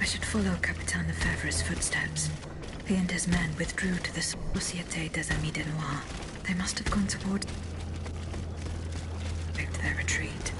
[SPEAKER 1] I should follow Capitaine Lefebvre's footsteps. He and his men withdrew to the Société des Amis de Noir. They must have gone towards their retreat.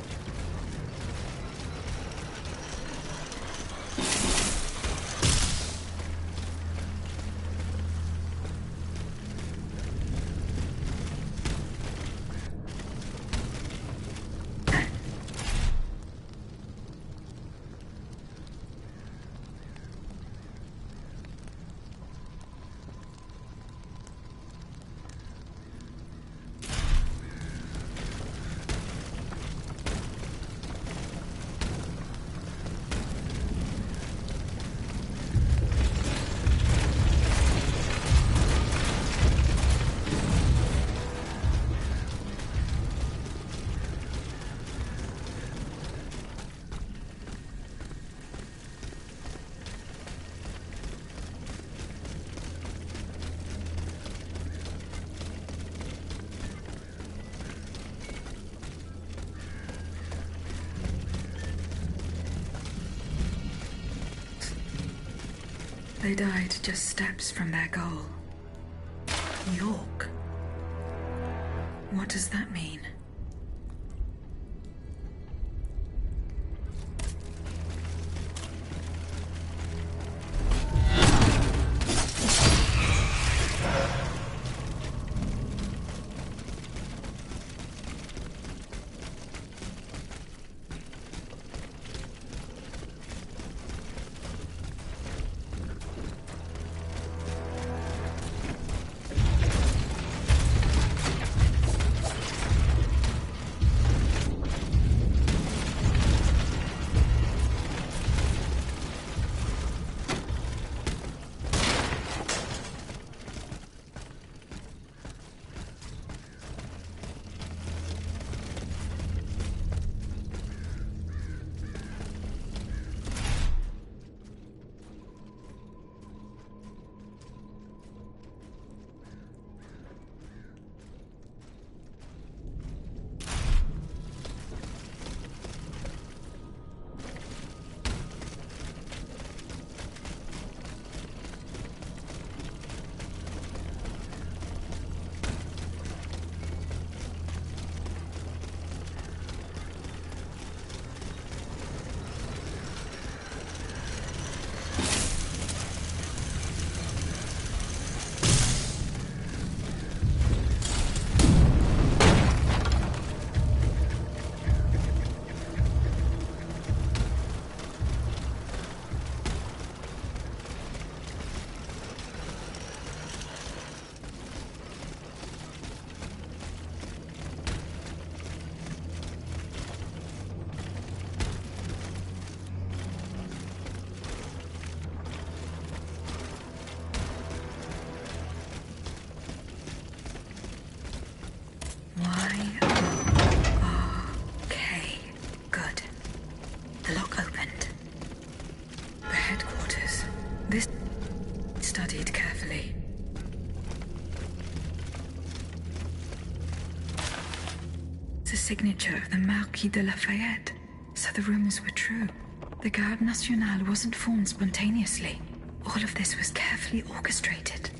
[SPEAKER 1] They died just steps from their goal. York. What does that mean? Y-O-R-K. Good. The lock opened. The headquarters. This studied carefully. It's a signature of the Marquis de Lafayette. So the rumors were true. The Garde Nationale wasn't formed spontaneously. All of this was carefully orchestrated.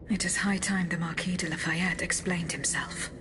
[SPEAKER 1] It is high time the Marquis de Lafayette explained himself.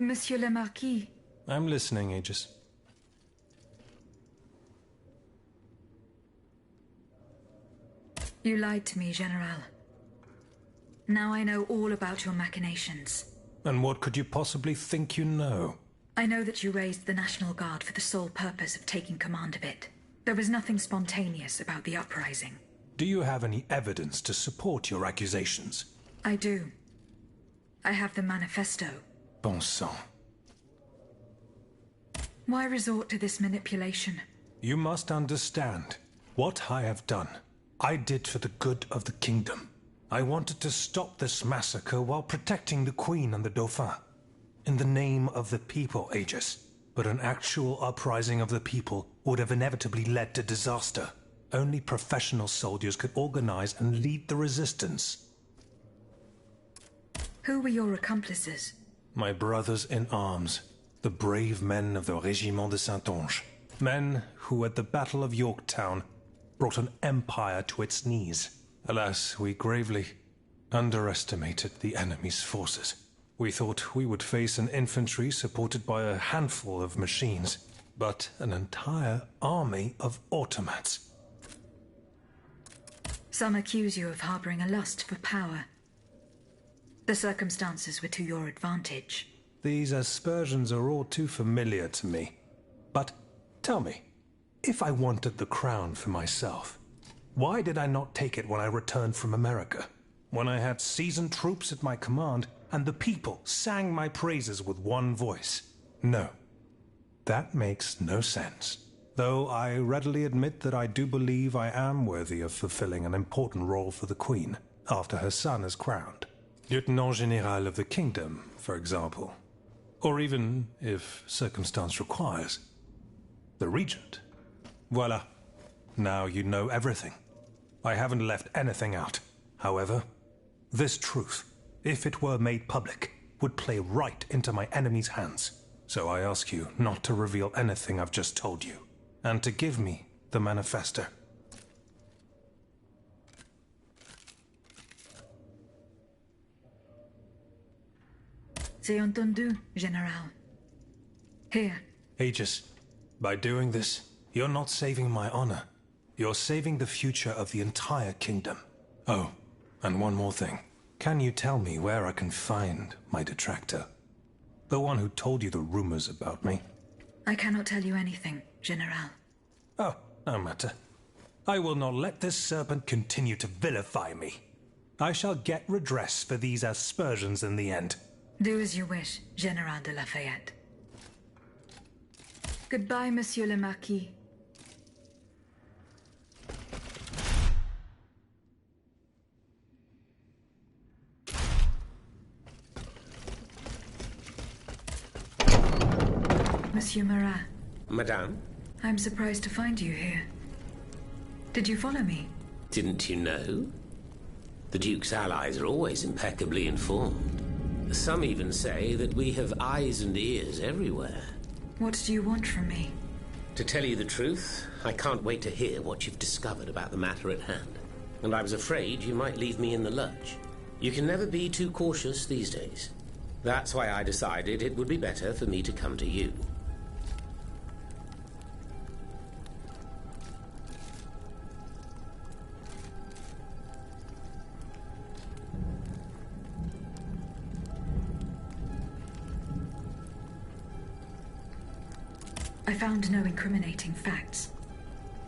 [SPEAKER 1] Monsieur le Marquis.
[SPEAKER 4] I'm listening, Aegis.
[SPEAKER 1] You lied to me, General. Now I know all about your machinations.
[SPEAKER 4] And what could you possibly think you know?
[SPEAKER 1] I know that you raised the National Guard for the sole purpose of taking command of it. There was nothing spontaneous about the uprising.
[SPEAKER 4] Do you have any evidence to support your accusations?
[SPEAKER 1] I do. I have the manifesto.
[SPEAKER 4] Bon sang.
[SPEAKER 1] Why resort to this manipulation?
[SPEAKER 4] You must understand. What I have done, I did for the good of the kingdom. I wanted to stop this massacre while protecting the Queen and the Dauphin. In the name of the people, Aegis. But an actual uprising of the people would have inevitably led to disaster. Only professional soldiers could organize and lead the resistance.
[SPEAKER 1] Who were your accomplices?
[SPEAKER 4] My brothers in arms, the brave men of the Régiment de Saintonge. Men who at the Battle of Yorktown brought an empire to its knees. Alas, we gravely underestimated the enemy's forces. We thought we would face an infantry supported by a handful of machines, but an entire army of automats.
[SPEAKER 1] Some accuse you of harboring a lust for power. The circumstances were to your advantage.
[SPEAKER 4] These aspersions are all too familiar to me. But tell me, if I wanted the crown for myself, why did I not take it when I returned from America? When I had seasoned troops at my command, and the people sang my praises with one voice? No. That makes no sense. Though I readily admit that I do believe I am worthy of fulfilling an important role for the Queen, after her son is crowned. Lieutenant General of the Kingdom, for example. Or even, if circumstance requires, the Regent. Voila. Now you know everything. I haven't left anything out. However, this truth, if it were made public, would play right into my enemy's hands. So I ask you not to reveal anything I've just told you, and to give me the manifesto.
[SPEAKER 1] C'est entendu, General. Here.
[SPEAKER 4] Aegis, by doing this, you're not saving my honor. You're saving the future of the entire kingdom. Oh, and one more thing. Can you tell me where I can find my detractor? The one who told you the rumors about me?
[SPEAKER 1] I cannot tell you anything, General.
[SPEAKER 4] Oh, no matter. I will not let this serpent continue to vilify me. I shall get redress for these aspersions in the end.
[SPEAKER 1] Do as you wish, General de Lafayette. Goodbye, Monsieur le Marquis. Monsieur Marat.
[SPEAKER 2] Madame?
[SPEAKER 1] I'm surprised to find you here. Did you follow me?
[SPEAKER 2] Didn't you know? The Duke's allies are always impeccably informed. Some even say that we have eyes and ears everywhere.
[SPEAKER 1] What do you want from me?
[SPEAKER 2] To tell you the truth, I can't wait to hear what you've discovered about the matter at hand. And I was afraid you might leave me in the lurch. You can never be too cautious these days. That's why I decided it would be better for me to come to you.
[SPEAKER 1] I found no incriminating facts.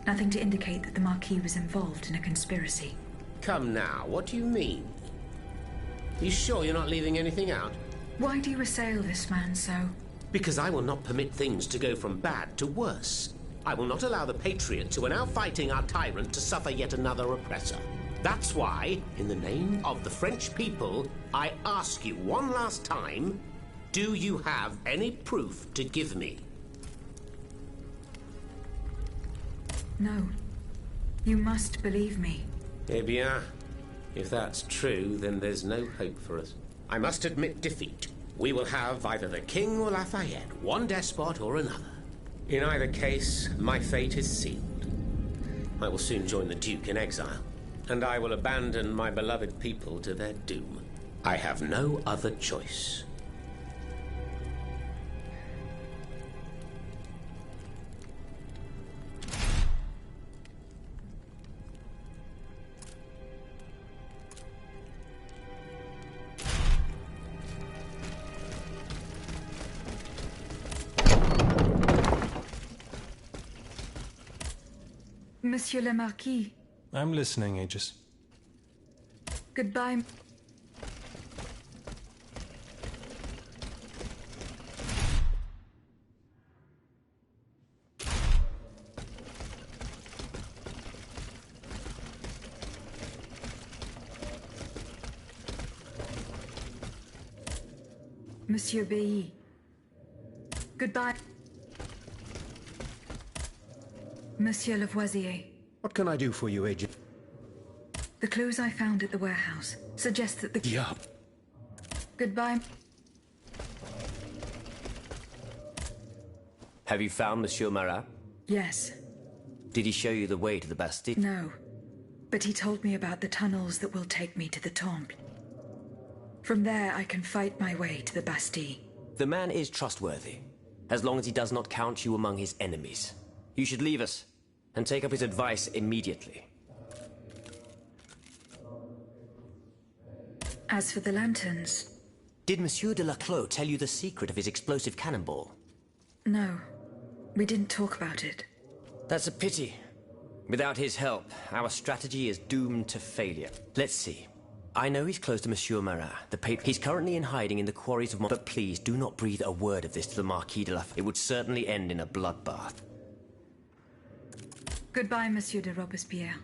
[SPEAKER 1] Nothing to indicate that the Marquis was involved in a conspiracy.
[SPEAKER 2] Come now, what do you mean? You sure you're not leaving anything out?
[SPEAKER 1] Why do you assail this man so?
[SPEAKER 2] Because I will not permit things to go from bad to worse. I will not allow the patriots who are now fighting our tyrant to suffer yet another oppressor. That's why, in the name of the French people, I ask you one last time, do you have any proof to give me?
[SPEAKER 1] No. You must believe me.
[SPEAKER 2] Eh bien, if that's true, then there's no hope for us. I must admit defeat. We will have either the King or Lafayette, one despot or another. In either case, my fate is sealed. I will soon join the Duke in exile, and I will abandon my beloved people to their doom. I have no other choice.
[SPEAKER 1] Monsieur le Marquis.
[SPEAKER 4] I'm listening, Aegis.
[SPEAKER 1] Goodbye. Monsieur Bailly. Goodbye. Monsieur Lavoisier.
[SPEAKER 3] What can I do for you, Agent?
[SPEAKER 1] The clues I found at the warehouse suggest that the...
[SPEAKER 3] Yeah.
[SPEAKER 1] Goodbye.
[SPEAKER 5] Have you found Monsieur Marat?
[SPEAKER 1] Yes.
[SPEAKER 5] Did he show you the way to the Bastille?
[SPEAKER 1] No. But he told me about the tunnels that will take me to the Temple. From there, I can fight my way to the Bastille.
[SPEAKER 5] The man is trustworthy, as long as he does not count you among his enemies. You should leave us, and take up his advice immediately.
[SPEAKER 1] As for the lanterns...
[SPEAKER 5] Did Monsieur de Laclos tell you the secret of his explosive cannonball?
[SPEAKER 1] No. We didn't talk about it.
[SPEAKER 5] That's a pity. Without his help, our strategy is doomed to failure. Let's see. I know he's close to Monsieur Marat, the patron. He's currently in hiding in the quarries of Montmartre. But please, do not breathe a word of this to the Marquis de Lafayette. It would certainly end in a bloodbath.
[SPEAKER 1] Goodbye, Monsieur de Robespierre.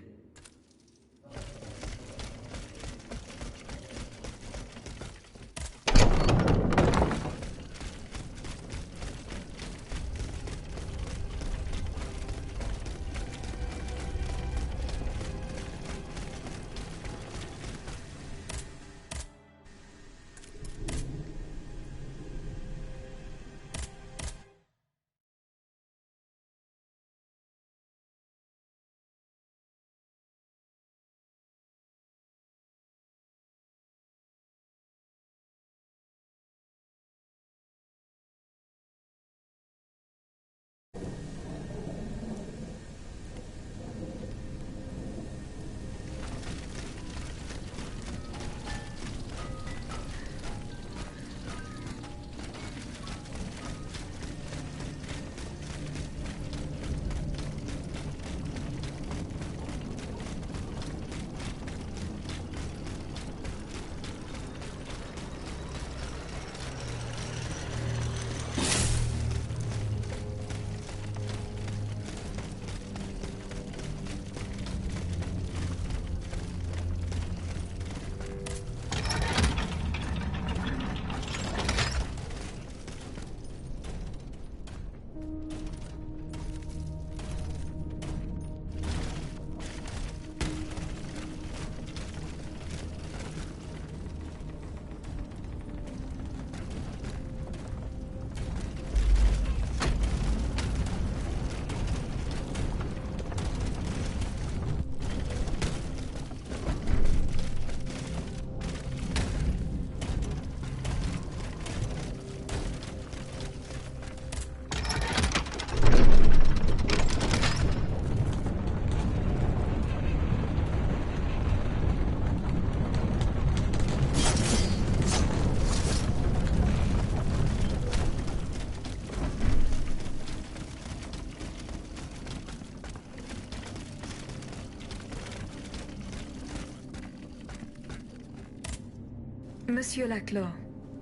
[SPEAKER 1] Monsieur Laclos.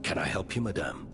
[SPEAKER 3] Can I help you, madame?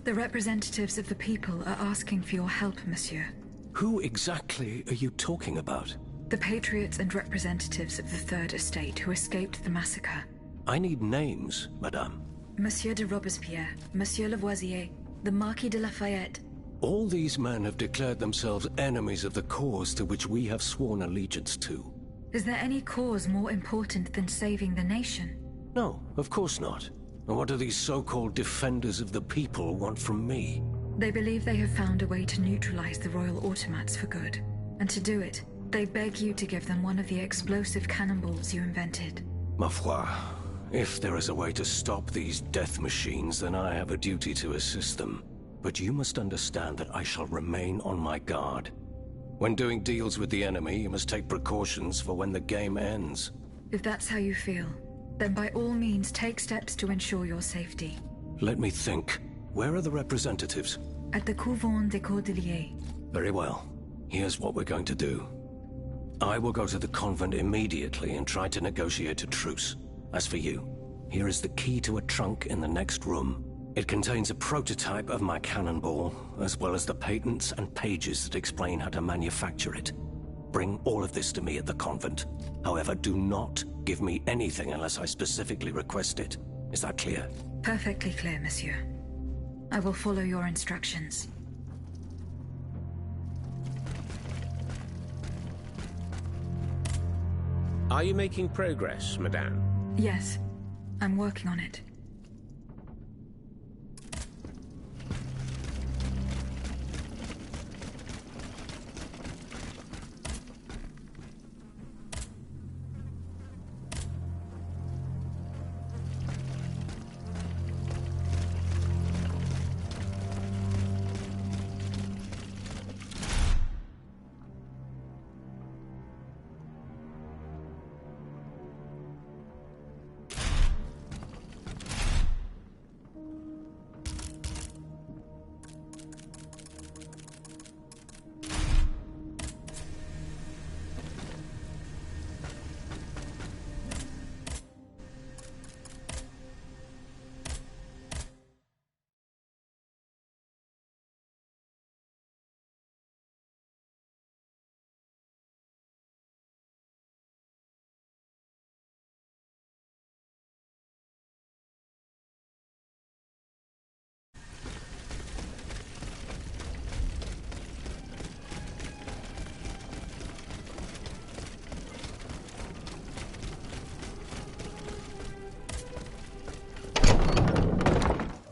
[SPEAKER 1] The representatives of the people are asking for your help, monsieur.
[SPEAKER 3] Who exactly are you talking about?
[SPEAKER 1] The patriots and representatives of the Third Estate who escaped the massacre.
[SPEAKER 3] I need names, madame.
[SPEAKER 1] Monsieur de Robespierre, Monsieur Lavoisier, the Marquis de Lafayette.
[SPEAKER 3] All these men have declared themselves enemies of the cause to which we have sworn allegiance to.
[SPEAKER 1] Is there any cause more important than saving the nation?
[SPEAKER 3] No, of course not. And what do these so-called defenders of the people want from me?
[SPEAKER 1] They believe they have found a way to neutralize the royal automats for good. And to do it, they beg you to give them one of the explosive cannonballs you invented.
[SPEAKER 3] Ma foi, if there is a way to stop these death machines, then I have a duty to assist them. But you must understand that I shall remain on my guard. When doing deals with the enemy, you must take precautions for when the game ends.
[SPEAKER 1] If that's how you feel, then by all means take steps to ensure your safety.
[SPEAKER 3] Let me think. Where are the representatives?
[SPEAKER 1] At the Couvent des Cordeliers.
[SPEAKER 3] Very well. Here's what we're going to do. I will go to the convent immediately and try to negotiate a truce. As for you, here is the key to a trunk in the next room. It contains a prototype of my cannonball, as well as the patents and pages that explain how to manufacture it. Bring all of this to me at the convent. However, do not give me anything unless I specifically request it. Is that clear?
[SPEAKER 1] Perfectly clear, monsieur. I will follow your instructions.
[SPEAKER 2] Are you making progress, madame?
[SPEAKER 1] Yes, I'm working on it.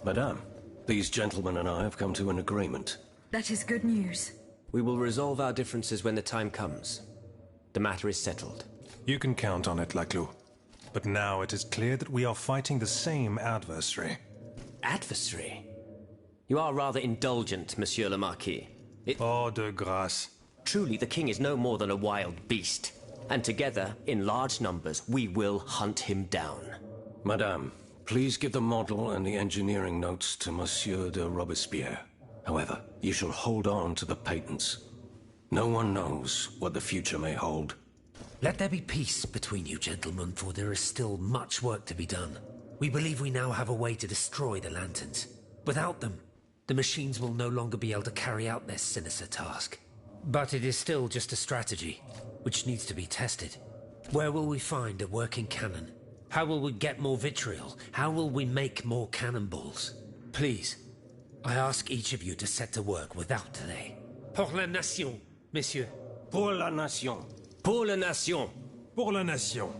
[SPEAKER 3] Madame, these gentlemen and I have come to an agreement.
[SPEAKER 1] That is good news.
[SPEAKER 5] We will resolve our differences when the time comes. The matter is settled.
[SPEAKER 4] You can count on it, Laclos. But now it is clear that we are fighting the same adversary.
[SPEAKER 5] Adversary? You are rather indulgent, Monsieur le Marquis.
[SPEAKER 4] Oh, de grâce.
[SPEAKER 5] Truly, the king is no more than a wild beast. And together, in large numbers, we will hunt him down.
[SPEAKER 3] Madame, please give the model and the engineering notes to Monsieur de Robespierre. However, you shall hold on to the patents. No one knows what the future may hold.
[SPEAKER 6] Let there be peace between you gentlemen, for there is still much work to be done. We believe we now have a way to destroy the lanterns. Without them, the machines will no longer be able to carry out their sinister task. But it is still just a strategy, which needs to be tested. Where will we find a working cannon? How will we get more vitriol? How will we make more cannonballs? Please, I ask each of you to set to work without delay. Pour la nation, messieurs.
[SPEAKER 3] Pour la nation.
[SPEAKER 5] Pour la nation!
[SPEAKER 4] Pour la nation.